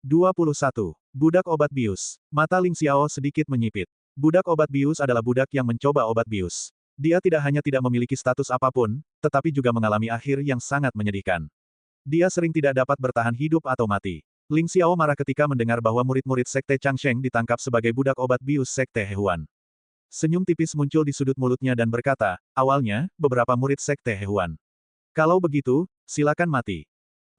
21. Budak obat bius. Mata Ling Xiao sedikit menyipit. Budak obat bius adalah budak yang mencoba obat bius. Dia tidak hanya tidak memiliki status apapun, tetapi juga mengalami akhir yang sangat menyedihkan. Dia sering tidak dapat bertahan hidup atau mati. Ling Xiao marah ketika mendengar bahwa murid-murid Sekte Changsheng ditangkap sebagai budak obat bius Sekte Hehuan. Senyum tipis muncul di sudut mulutnya dan berkata, awalnya, beberapa murid Sekte Hehuan. Kalau begitu, silakan mati.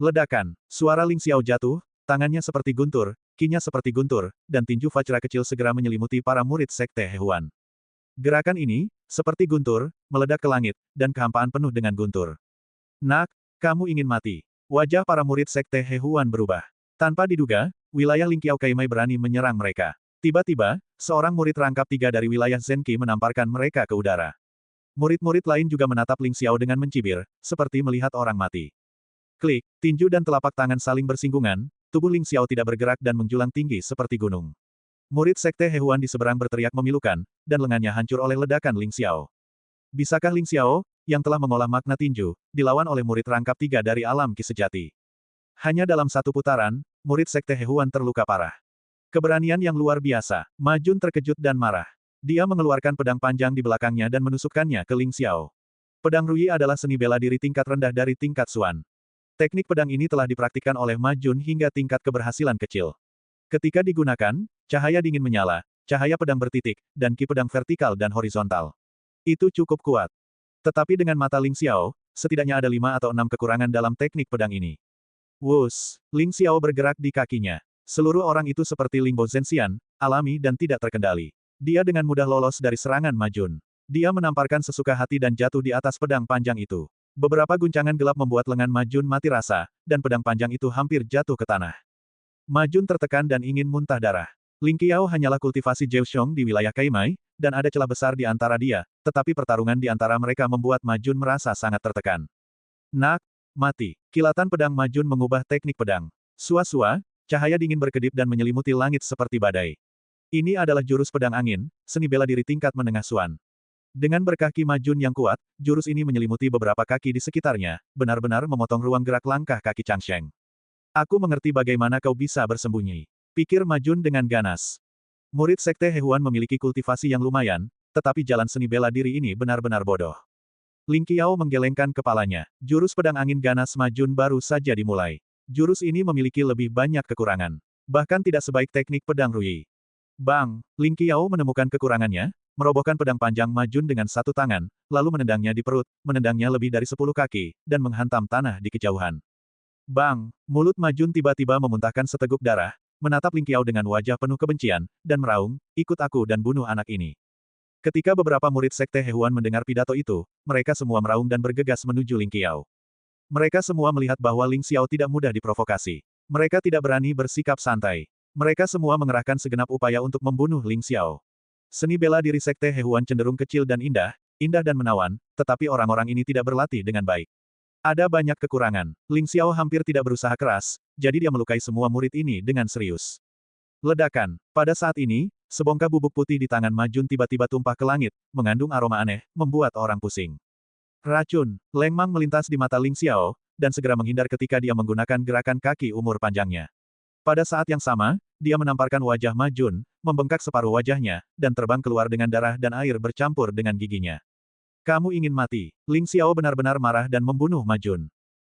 Ledakan. Suara Ling Xiao jatuh, tangannya seperti guntur, kinya seperti guntur, dan tinju Vajra kecil segera menyelimuti para murid Sekte Hehuan. Gerakan ini, seperti guntur, meledak ke langit, dan kehampaan penuh dengan guntur. Nak, kamu ingin mati. Wajah para murid Sekte Hehuan berubah. Tanpa diduga, wilayah Ling Qiao Kaimai berani menyerang mereka. Tiba-tiba, seorang murid rangkap 3 dari wilayah Zenqi menamparkan mereka ke udara. Murid-murid lain juga menatap Ling Xiao dengan mencibir, seperti melihat orang mati. Klik, tinju dan telapak tangan saling bersinggungan, tubuh Ling Xiao tidak bergerak dan menjulang tinggi seperti gunung. Murid Sekte Hehuan di seberang berteriak memilukan, dan lengannya hancur oleh ledakan Ling Xiao. Bisakah Ling Xiao, yang telah mengolah makna tinju, dilawan oleh murid rangkap 3 dari alam ki sejati? Hanya dalam satu putaran, murid Sekte Hehuan terluka parah. Keberanian yang luar biasa. Ma Jun terkejut dan marah. Dia mengeluarkan pedang panjang di belakangnya dan menusukkannya ke Ling Xiao. Pedang Ruyi adalah seni bela diri tingkat rendah dari tingkat Xuan. Teknik pedang ini telah dipraktikkan oleh Ma Jun hingga tingkat keberhasilan kecil. Ketika digunakan, cahaya dingin menyala, cahaya pedang bertitik, dan ki pedang vertikal dan horizontal. Itu cukup kuat. Tetapi dengan mata Ling Xiao, setidaknya ada 5 atau 6 kekurangan dalam teknik pedang ini. Wus, Ling Xiao bergerak di kakinya. Seluruh orang itu seperti Lingbo Zhenxian, alami dan tidak terkendali. Dia dengan mudah lolos dari serangan Ma Jun. Dia menamparkan sesuka hati dan jatuh di atas pedang panjang itu. Beberapa guncangan gelap membuat lengan Ma Jun mati rasa, dan pedang panjang itu hampir jatuh ke tanah. Ma Jun tertekan dan ingin muntah darah. Ling Qiao hanyalah kultivasi Zheoxiong di wilayah Kaimai, dan ada celah besar di antara dia, tetapi pertarungan di antara mereka membuat Ma Jun merasa sangat tertekan. Nak, mati. Kilatan pedang Ma Jun mengubah teknik pedang. Sua-sua, cahaya dingin berkedip dan menyelimuti langit seperti badai. Ini adalah jurus pedang angin, seni bela diri tingkat menengah Xuan. Dengan berkah Ki Ma Jun yang kuat, jurus ini menyelimuti beberapa kaki di sekitarnya, benar-benar memotong ruang gerak langkah kaki Changsheng. Aku mengerti bagaimana kau bisa bersembunyi. Pikir Ma Jun dengan ganas. Murid Sekte Hehuan memiliki kultivasi yang lumayan, tetapi jalan seni bela diri ini benar-benar bodoh. Ling Qiao menggelengkan kepalanya. Jurus pedang angin ganas Ma Jun baru saja dimulai. Jurus ini memiliki lebih banyak kekurangan. Bahkan tidak sebaik teknik pedang Ruyi. Bang! Ling Qiao menemukan kekurangannya, merobohkan pedang panjang Ma Jun dengan satu tangan, lalu menendangnya di perut, menendangnya lebih dari 10 kaki, dan menghantam tanah di kejauhan. Bang! Mulut Ma Jun tiba-tiba memuntahkan seteguk darah, menatap Ling Qiao dengan wajah penuh kebencian, dan meraung, ikut aku dan bunuh anak ini. Ketika beberapa murid Sekte Hehuan mendengar pidato itu, mereka semua meraung dan bergegas menuju Ling Qiao. Mereka semua melihat bahwa Ling Xiao tidak mudah diprovokasi. Mereka tidak berani bersikap santai. Mereka semua mengerahkan segenap upaya untuk membunuh Ling Xiao. Seni bela diri Sekte Hehuan cenderung kecil dan indah, indah dan menawan, tetapi orang-orang ini tidak berlatih dengan baik. Ada banyak kekurangan. Ling Xiao hampir tidak berusaha keras, jadi dia melukai semua murid ini dengan serius. Ledakan. Pada saat ini, sebongkah bubuk putih di tangan Ma Jun tiba-tiba tumpah ke langit, mengandung aroma aneh, membuat orang pusing. Racun. Leng Mang melintas di mata Ling Xiao, dan segera menghindar ketika dia menggunakan gerakan kaki umur panjangnya. Pada saat yang sama, dia menamparkan wajah Ma Jun, membengkak separuh wajahnya, dan terbang keluar dengan darah dan air bercampur dengan giginya. Kamu ingin mati. Ling Xiao benar-benar marah dan membunuh Ma Jun.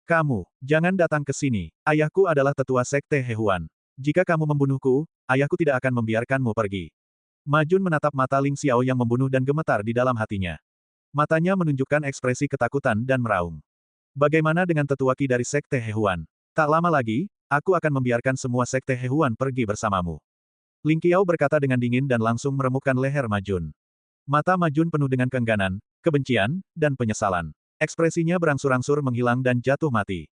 Kamu, jangan datang ke sini. Ayahku adalah tetua Sekte Hehuan. Jika kamu membunuhku, ayahku tidak akan membiarkanmu pergi. Ma Jun menatap mata Ling Xiao yang membunuh dan gemetar di dalam hatinya. Matanya menunjukkan ekspresi ketakutan dan meraung. Bagaimana dengan tetua Ki dari Sekte Hehuan? Tak lama lagi, aku akan membiarkan semua Sekte Hehuan pergi bersamamu. Ling Qiao berkata dengan dingin dan langsung meremukkan leher Ma Jun. Mata Ma Jun penuh dengan keengganan, kebencian, dan penyesalan. Ekspresinya berangsur-angsur menghilang dan jatuh mati.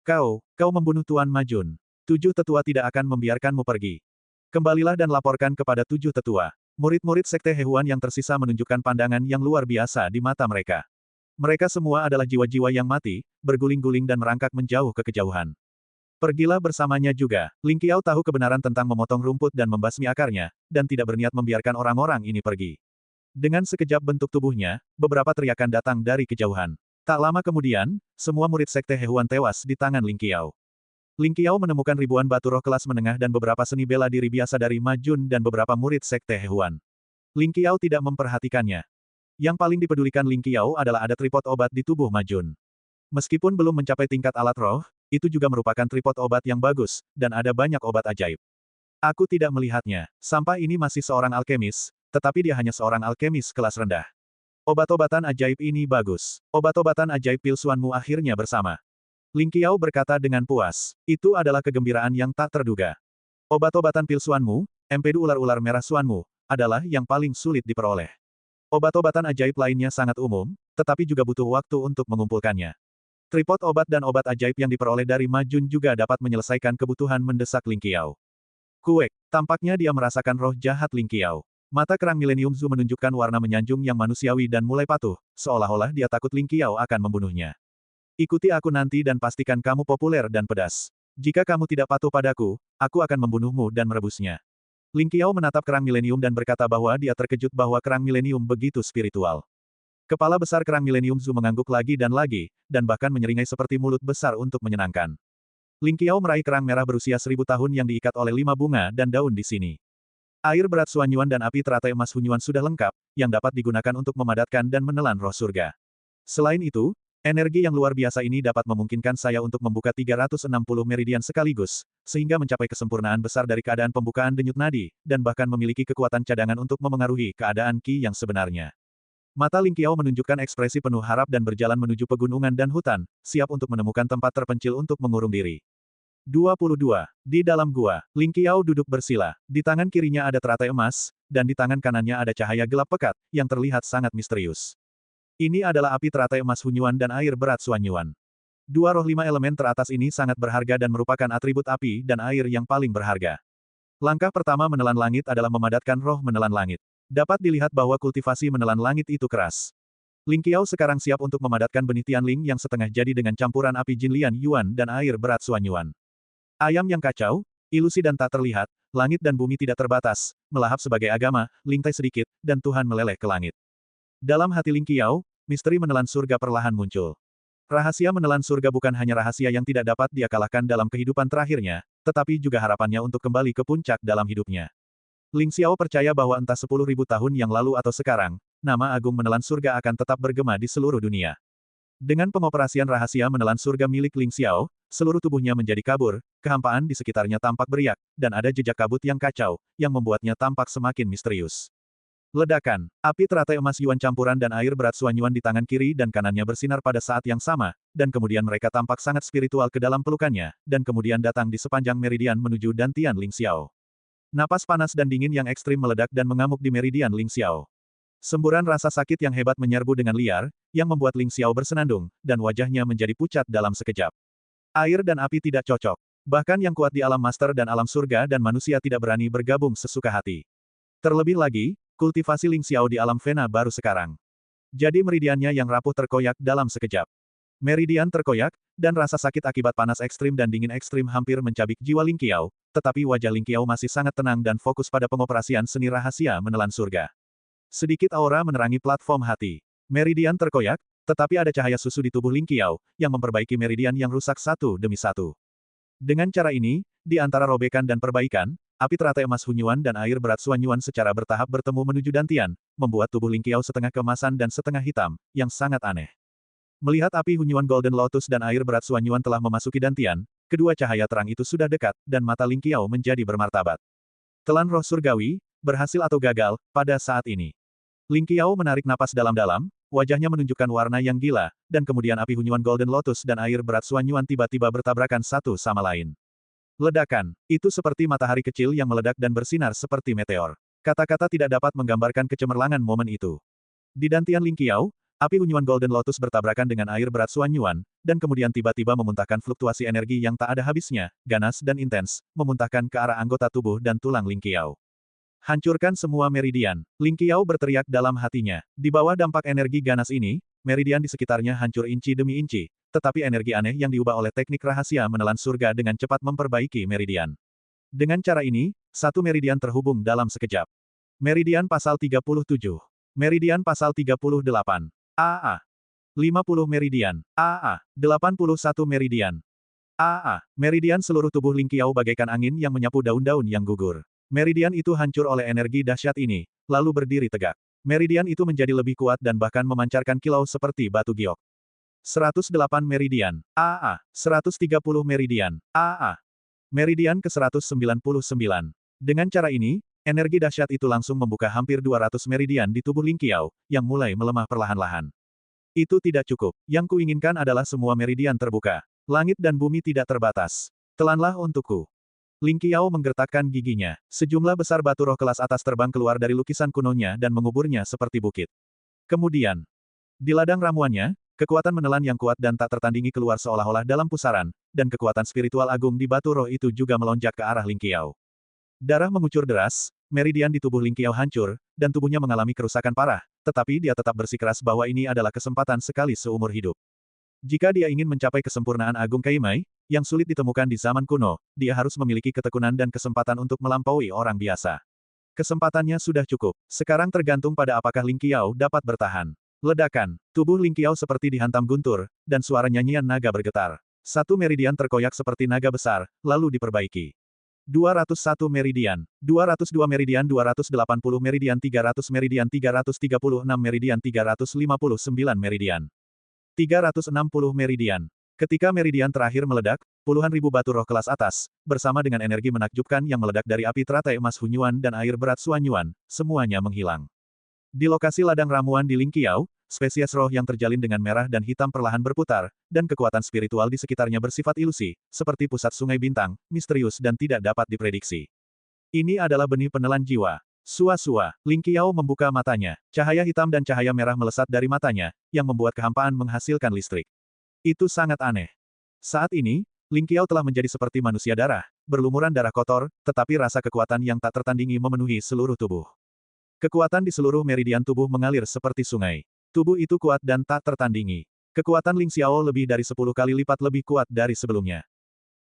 Kau membunuh Tuan Ma Jun. 7 tetua tidak akan membiarkanmu pergi. Kembalilah dan laporkan kepada 7 tetua. Murid-murid Sekte Hehuan yang tersisa menunjukkan pandangan yang luar biasa di mata mereka. Mereka semua adalah jiwa-jiwa yang mati, berguling-guling dan merangkak menjauh ke kejauhan. Pergilah bersamanya juga. Ling Qiao tahu kebenaran tentang memotong rumput dan membasmi akarnya, dan tidak berniat membiarkan orang-orang ini pergi. Dengan sekejap bentuk tubuhnya, beberapa teriakan datang dari kejauhan. Tak lama kemudian, semua murid Sekte Hehuan tewas di tangan Ling Qiao. Ling Qiao menemukan ribuan batu roh kelas menengah dan beberapa seni bela diri biasa dari Ma Jun dan beberapa murid sekte Hehuan. Ling Qiao tidak memperhatikannya. Yang paling dipedulikan Ling Qiao adalah ada tripod obat di tubuh Ma Jun. Meskipun belum mencapai tingkat alat roh, itu juga merupakan tripod obat yang bagus, dan ada banyak obat ajaib. Aku tidak melihatnya. Sampah ini masih seorang alkemis, tetapi dia hanya seorang alkemis kelas rendah. Obat-obatan ajaib ini bagus. Obat-obatan ajaib pilsuanmu akhirnya bersama. Ling Qiao berkata dengan puas. Itu adalah kegembiraan yang tak terduga. Obat-obatan pilsuanmu, empedu ular-ular merah suanmu, adalah yang paling sulit diperoleh. Obat-obatan ajaib lainnya sangat umum, tetapi juga butuh waktu untuk mengumpulkannya. Tripod obat dan obat ajaib yang diperoleh dari Ma Jun juga dapat menyelesaikan kebutuhan mendesak Ling Qiao. Kuek, tampaknya dia merasakan roh jahat Ling Qiao. Mata kerang Millennium Zu menunjukkan warna menyanjung yang manusiawi dan mulai patuh, seolah-olah dia takut Ling Qiao akan membunuhnya. Ikuti aku nanti dan pastikan kamu populer dan pedas. Jika kamu tidak patuh padaku, aku akan membunuhmu dan merebusnya. Ling Qiao menatap kerang Millennium dan berkata bahwa dia terkejut bahwa kerang Millennium begitu spiritual. Kepala besar kerang Millennium Zu mengangguk lagi, dan bahkan menyeringai seperti mulut besar untuk menyenangkan. Ling Qiao meraih kerang merah berusia 1000 tahun yang diikat oleh 5 bunga dan daun di sini. Air berat Suanyuan dan api teratai emas Hunyuan sudah lengkap, yang dapat digunakan untuk memadatkan dan menelan roh surga. Selain itu, energi yang luar biasa ini dapat memungkinkan saya untuk membuka 360 meridian sekaligus, sehingga mencapai kesempurnaan besar dari keadaan pembukaan denyut nadi, dan bahkan memiliki kekuatan cadangan untuk memengaruhi keadaan Qi yang sebenarnya. Mata Ling Qiao menunjukkan ekspresi penuh harap dan berjalan menuju pegunungan dan hutan, siap untuk menemukan tempat terpencil untuk mengurung diri. 22. Di dalam gua, Ling Qiao duduk bersila. Di tangan kirinya ada teratai emas, dan di tangan kanannya ada cahaya gelap pekat, yang terlihat sangat misterius. Ini adalah api teratai emas Hunyuan dan air berat Suanyuan. Dua roh 5 elemen teratas ini sangat berharga dan merupakan atribut api dan air yang paling berharga. Langkah pertama menelan langit adalah memadatkan roh menelan langit. Dapat dilihat bahwa kultivasi menelan langit itu keras. Ling Qiao sekarang siap untuk memadatkan benih Tianling yang setengah jadi dengan campuran api Jinlian Yuan dan air berat Suanyuan. Ayam yang kacau, ilusi dan tak terlihat, langit dan bumi tidak terbatas, melahap sebagai agama, lintai sedikit, dan Tuhan meleleh ke langit. Dalam hati Ling Qiao, misteri menelan surga perlahan muncul. Rahasia menelan surga bukan hanya rahasia yang tidak dapat dia kalahkan dalam kehidupan terakhirnya, tetapi juga harapannya untuk kembali ke puncak dalam hidupnya. Ling Xiao percaya bahwa entah 10.000 tahun yang lalu atau sekarang, nama agung menelan surga akan tetap bergema di seluruh dunia. Dengan pengoperasian rahasia menelan surga milik Ling Xiao, seluruh tubuhnya menjadi kabur, kehampaan di sekitarnya tampak beriak, dan ada jejak kabut yang kacau, yang membuatnya tampak semakin misterius. Ledakan, api teratai emas Yuan campuran dan air berat Suanyuan di tangan kiri dan kanannya bersinar pada saat yang sama, dan kemudian mereka tampak sangat spiritual ke dalam pelukannya, dan kemudian datang di sepanjang meridian menuju dantian Ling Xiao. Napas panas dan dingin yang ekstrim meledak dan mengamuk di meridian Ling Xiao. Semburan rasa sakit yang hebat menyerbu dengan liar, yang membuat Ling Xiao bersenandung, dan wajahnya menjadi pucat dalam sekejap. Air dan api tidak cocok. Bahkan yang kuat di alam master dan alam surga dan manusia tidak berani bergabung sesuka hati. Terlebih lagi, kultivasi Ling Xiao di alam Vena baru sekarang. Jadi meridiannya yang rapuh terkoyak dalam sekejap. Meridian terkoyak, dan rasa sakit akibat panas ekstrim dan dingin ekstrim hampir mencabik jiwa Ling Qiao, tetapi wajah Ling Qiao masih sangat tenang dan fokus pada pengoperasian seni rahasia menelan surga. Sedikit aura menerangi platform hati. Meridian terkoyak, tetapi ada cahaya susu di tubuh Ling Qiao, yang memperbaiki meridian yang rusak satu demi satu. Dengan cara ini, di antara robekan dan perbaikan, api teratai emas Hunyuan dan air berat Suanyuan secara bertahap bertemu menuju dantian, membuat tubuh Ling Qiao setengah keemasan dan setengah hitam, yang sangat aneh. Melihat api Hunyuan Golden Lotus dan air berat Suanyuan telah memasuki dantian, kedua cahaya terang itu sudah dekat, dan mata Ling Qiao menjadi bermartabat. Telan roh surgawi, berhasil atau gagal, pada saat ini. Ling Qiao menarik napas dalam-dalam, wajahnya menunjukkan warna yang gila, dan kemudian api Hunyuan Golden Lotus dan air berat Suanyuan tiba-tiba bertabrakan satu sama lain. Ledakan, itu seperti matahari kecil yang meledak dan bersinar seperti meteor. Kata-kata tidak dapat menggambarkan kecemerlangan momen itu. Di dantian Ling Qiao, api Hunyuan Golden Lotus bertabrakan dengan air berat Suanyuan, dan kemudian tiba-tiba memuntahkan fluktuasi energi yang tak ada habisnya, ganas dan intens, memuntahkan ke arah anggota tubuh dan tulang Ling Qiao. Hancurkan semua meridian. Ling Qiao berteriak dalam hatinya. Di bawah dampak energi ganas ini, meridian di sekitarnya hancur inci demi inci, tetapi energi aneh yang diubah oleh teknik rahasia menelan surga dengan cepat memperbaiki meridian. Dengan cara ini, satu meridian terhubung dalam sekejap. Meridian pasal 37. Meridian pasal 38. AA. 50 meridian. AA. 81 meridian. Meridian seluruh tubuh Ling Qiao bagaikan angin yang menyapu daun-daun yang gugur. Meridian itu hancur oleh energi dahsyat ini, lalu berdiri tegak. Meridian itu menjadi lebih kuat dan bahkan memancarkan kilau seperti batu giok. 108 meridian. 130 meridian. Meridian ke-199. Dengan cara ini, energi dahsyat itu langsung membuka hampir 200 meridian di tubuh Ling Qiao, yang mulai melemah perlahan-lahan. Itu tidak cukup. Yang kuinginkan adalah semua meridian terbuka. Langit dan bumi tidak terbatas. Telanlah untukku. Ling Qiao menggertakkan giginya. Sejumlah besar batu roh kelas atas terbang keluar dari lukisan kunonya dan menguburnya seperti bukit. Kemudian, di ladang ramuannya, kekuatan menelan yang kuat dan tak tertandingi keluar seolah-olah dalam pusaran, dan kekuatan spiritual agung di batu roh itu juga melonjak ke arah Ling Qiao. Darah mengucur deras, meridian di tubuh Ling Qiao hancur, dan tubuhnya mengalami kerusakan parah, tetapi dia tetap bersikeras bahwa ini adalah kesempatan sekali seumur hidup. Jika dia ingin mencapai kesempurnaan agung Kaimai, yang sulit ditemukan di zaman kuno, dia harus memiliki ketekunan dan kesempatan untuk melampaui orang biasa. Kesempatannya sudah cukup, sekarang tergantung pada apakah Ling Qiao dapat bertahan. Ledakan. Tubuh Ling Qiao seperti dihantam guntur, dan suara nyanyian naga bergetar. Satu meridian terkoyak seperti naga besar, lalu diperbaiki. 201 meridian, 202 meridian 280 meridian 300 meridian 336 meridian 359 meridian. 360 meridian. Ketika meridian terakhir meledak, puluhan ribu batu roh kelas atas, bersama dengan energi menakjubkan yang meledak dari api teratai emas Hunyuan dan air berat Suanyuan, semuanya menghilang. Di lokasi ladang ramuan di Ling Qiao, spesies roh yang terjalin dengan merah dan hitam perlahan berputar, dan kekuatan spiritual di sekitarnya bersifat ilusi, seperti pusat sungai bintang, misterius dan tidak dapat diprediksi. Ini adalah benih penelan jiwa. Sua-sua, Ling Qiao membuka matanya. Cahaya hitam dan cahaya merah melesat dari matanya, yang membuat kehampaan menghasilkan listrik. Itu sangat aneh. Saat ini, Ling Qiao telah menjadi seperti manusia darah, berlumuran darah kotor, tetapi rasa kekuatan yang tak tertandingi memenuhi seluruh tubuh. Kekuatan di seluruh meridian tubuh mengalir seperti sungai. Tubuh itu kuat dan tak tertandingi. Kekuatan Ling Xiao lebih dari 10 kali lipat lebih kuat dari sebelumnya.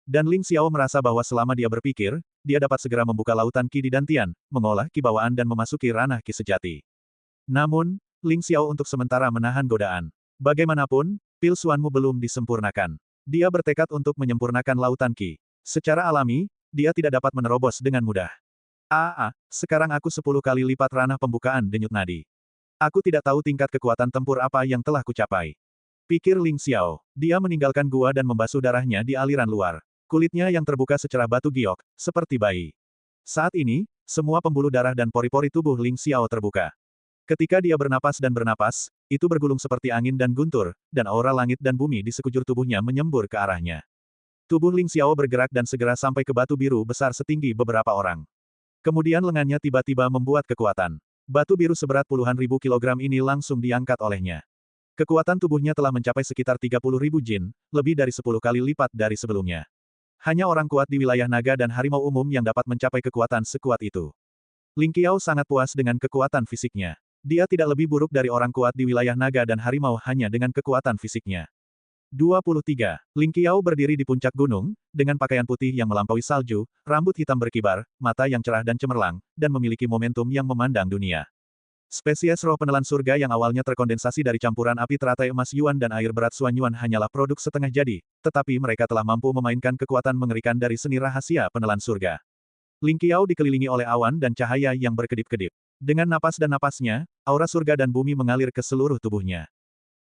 Dan Ling Xiao merasa bahwa selama dia berpikir, dia dapat segera membuka lautan Qi di Dantian, mengolah Qi bawaan dan memasuki ranah Qi sejati. Namun, Ling Xiao untuk sementara menahan godaan. Bagaimanapun, pil Suanmu belum disempurnakan. Dia bertekad untuk menyempurnakan lautan Qi. Secara alami, dia tidak dapat menerobos dengan mudah. Sekarang aku 10 kali lipat ranah pembukaan denyut nadi. Aku tidak tahu tingkat kekuatan tempur apa yang telah kucapai. Pikir Ling Xiao. Dia meninggalkan gua dan membasuh darahnya di aliran luar. Kulitnya yang terbuka secerah batu giok, seperti bayi. Saat ini, semua pembuluh darah dan pori-pori tubuh Ling Xiao terbuka. Ketika dia bernapas dan bernapas, itu bergulung seperti angin dan guntur, dan aura langit dan bumi di sekujur tubuhnya menyembur ke arahnya. Tubuh Ling Xiao bergerak dan segera sampai ke batu biru besar setinggi beberapa orang. Kemudian lengannya tiba-tiba membuat kekuatan. Batu biru seberat puluhan ribu kilogram ini langsung diangkat olehnya. Kekuatan tubuhnya telah mencapai sekitar 30.000 jin, lebih dari 10 kali lipat dari sebelumnya. Hanya orang kuat di wilayah naga dan harimau umum yang dapat mencapai kekuatan sekuat itu. Ling Qiao sangat puas dengan kekuatan fisiknya. Dia tidak lebih buruk dari orang kuat di wilayah naga dan harimau hanya dengan kekuatan fisiknya. 23. Ling Qiao berdiri di puncak gunung, dengan pakaian putih yang melampaui salju, rambut hitam berkibar, mata yang cerah dan cemerlang, dan memiliki momentum yang memandang dunia. Spesies roh penelan surga yang awalnya terkondensasi dari campuran api teratai emas Yuan dan air berat Suanyuan hanyalah produk setengah jadi, tetapi mereka telah mampu memainkan kekuatan mengerikan dari seni rahasia penelan surga. Ling Qiao dikelilingi oleh awan dan cahaya yang berkedip-kedip. Dengan napas dan napasnya, aura surga dan bumi mengalir ke seluruh tubuhnya.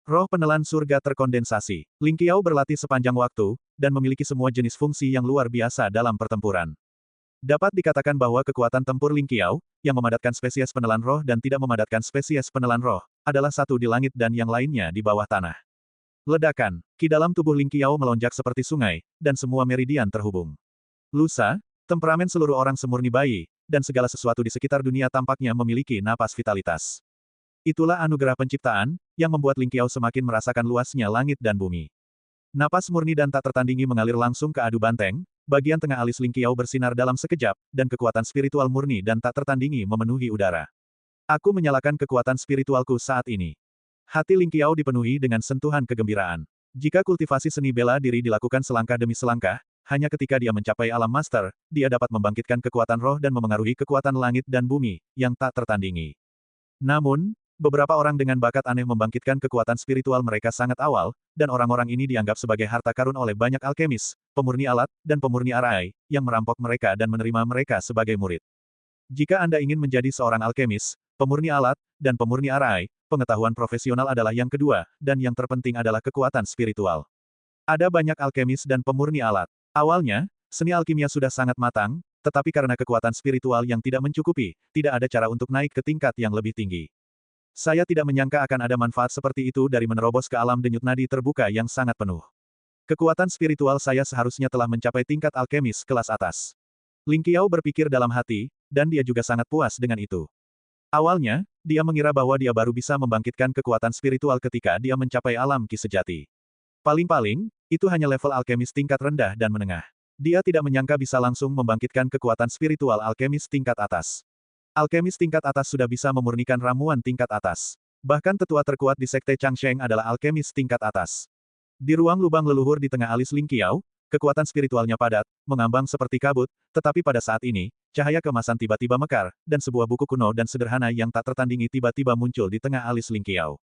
Roh penelan surga terkondensasi. Ling Qiao berlatih sepanjang waktu, dan memiliki semua jenis fungsi yang luar biasa dalam pertempuran. Dapat dikatakan bahwa kekuatan tempur Ling Qiao, yang memadatkan spesies penelan roh dan tidak memadatkan spesies penelan roh, adalah satu di langit dan yang lainnya di bawah tanah. Ledakan. Qi dalam tubuh Ling Qiao melonjak seperti sungai, dan semua meridian terhubung. Lusa, temperamen seluruh orang semurni bayi, dan segala sesuatu di sekitar dunia tampaknya memiliki napas vitalitas. Itulah anugerah penciptaan, yang membuat Ling Qiao semakin merasakan luasnya langit dan bumi. Napas murni dan tak tertandingi mengalir langsung ke adu banteng, bagian tengah alis Ling Qiao bersinar dalam sekejap, dan kekuatan spiritual murni dan tak tertandingi memenuhi udara. Aku menyalakan kekuatan spiritualku saat ini. Hati Ling Qiao dipenuhi dengan sentuhan kegembiraan. Jika kultivasi seni bela diri dilakukan selangkah demi selangkah, hanya ketika dia mencapai alam master, dia dapat membangkitkan kekuatan roh dan memengaruhi kekuatan langit dan bumi, yang tak tertandingi. Namun, beberapa orang dengan bakat aneh membangkitkan kekuatan spiritual mereka sangat awal, dan orang-orang ini dianggap sebagai harta karun oleh banyak alkemis, pemurni alat, dan pemurni arai, yang merampok mereka dan menerima mereka sebagai murid. Jika Anda ingin menjadi seorang alkemis, pemurni alat, dan pemurni arai, pengetahuan profesional adalah yang kedua, dan yang terpenting adalah kekuatan spiritual. Ada banyak alkemis dan pemurni alat. Awalnya, seni alkimia sudah sangat matang, tetapi karena kekuatan spiritual yang tidak mencukupi, tidak ada cara untuk naik ke tingkat yang lebih tinggi. Saya tidak menyangka akan ada manfaat seperti itu dari menerobos ke alam denyut nadi terbuka yang sangat penuh. Kekuatan spiritual saya seharusnya telah mencapai tingkat alkemis kelas atas. Ling Qiao berpikir dalam hati, dan dia juga sangat puas dengan itu. Awalnya, dia mengira bahwa dia baru bisa membangkitkan kekuatan spiritual ketika dia mencapai alam ki sejati. Paling-paling, itu hanya level alkemis tingkat rendah dan menengah. Dia tidak menyangka bisa langsung membangkitkan kekuatan spiritual alkemis tingkat atas. Alkemis tingkat atas sudah bisa memurnikan ramuan tingkat atas. Bahkan tetua terkuat di Sekte Changsheng adalah alkemis tingkat atas. Di ruang lubang leluhur di tengah alis Ling Qiao, kekuatan spiritualnya padat, mengambang seperti kabut, tetapi pada saat ini, cahaya keemasan tiba-tiba mekar, dan sebuah buku kuno dan sederhana yang tak tertandingi tiba-tiba muncul di tengah alis Ling Qiao.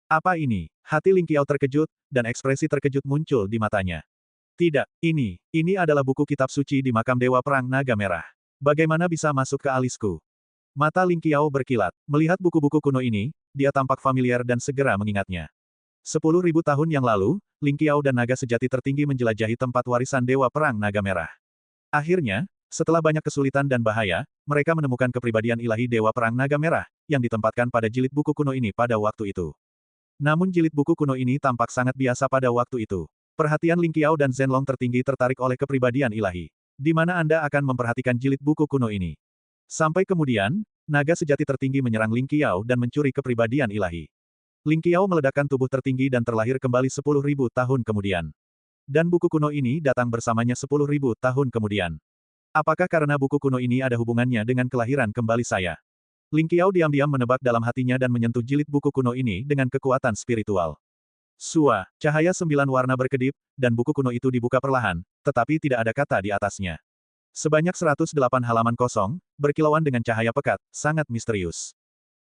Apa ini? Hati Ling Qiao terkejut, dan ekspresi terkejut muncul di matanya. Tidak, ini adalah buku kitab suci di makam Dewa Perang Naga Merah. Bagaimana bisa masuk ke alisku? Mata Ling Qiao berkilat. Melihat buku-buku kuno ini, dia tampak familiar dan segera mengingatnya. 10.000 tahun yang lalu, Ling Qiao dan naga sejati tertinggi menjelajahi tempat warisan Dewa Perang Naga Merah. Akhirnya, setelah banyak kesulitan dan bahaya, mereka menemukan kepribadian ilahi Dewa Perang Naga Merah, yang ditempatkan pada jilid buku kuno ini pada waktu itu. Namun jilid buku kuno ini tampak sangat biasa pada waktu itu. Perhatian Ling Qiao dan Zhenlong tertinggi tertarik oleh kepribadian ilahi. Di mana Anda akan memperhatikan jilid buku kuno ini? Sampai kemudian, naga sejati tertinggi menyerang Ling Qiao dan mencuri kepribadian ilahi. Ling Qiao meledakkan tubuh tertinggi dan terlahir kembali 10.000 tahun kemudian. Dan buku kuno ini datang bersamanya 10.000 tahun kemudian. Apakah karena buku kuno ini ada hubungannya dengan kelahiran kembali saya? Ling Qiao diam-diam menebak dalam hatinya dan menyentuh jilid buku kuno ini dengan kekuatan spiritual. Sua, cahaya 9 warna berkedip, dan buku kuno itu dibuka perlahan, tetapi tidak ada kata di atasnya. Sebanyak 108 halaman kosong, berkilauan dengan cahaya pekat, sangat misterius.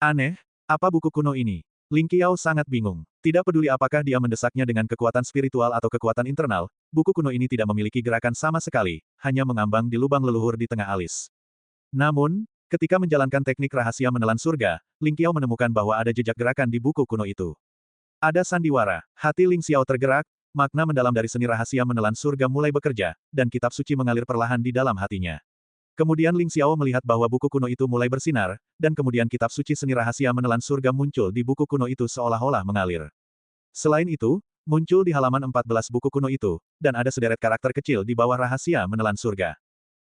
Aneh, apa buku kuno ini? Ling Qiao sangat bingung. Tidak peduli apakah dia mendesaknya dengan kekuatan spiritual atau kekuatan internal, buku kuno ini tidak memiliki gerakan sama sekali, hanya mengambang di lubang leluhur di tengah alis. Namun, ketika menjalankan teknik rahasia menelan surga, Ling Qiao menemukan bahwa ada jejak gerakan di buku kuno itu. Ada sandiwara. Hati Ling Xiao tergerak, makna mendalam dari seni rahasia menelan surga mulai bekerja, dan kitab suci mengalir perlahan di dalam hatinya. Kemudian Ling Xiao melihat bahwa buku kuno itu mulai bersinar, dan kemudian kitab suci seni rahasia menelan surga muncul di buku kuno itu seolah-olah mengalir. Selain itu, muncul di halaman 14 buku kuno itu, dan ada sederet karakter kecil di bawah rahasia menelan surga.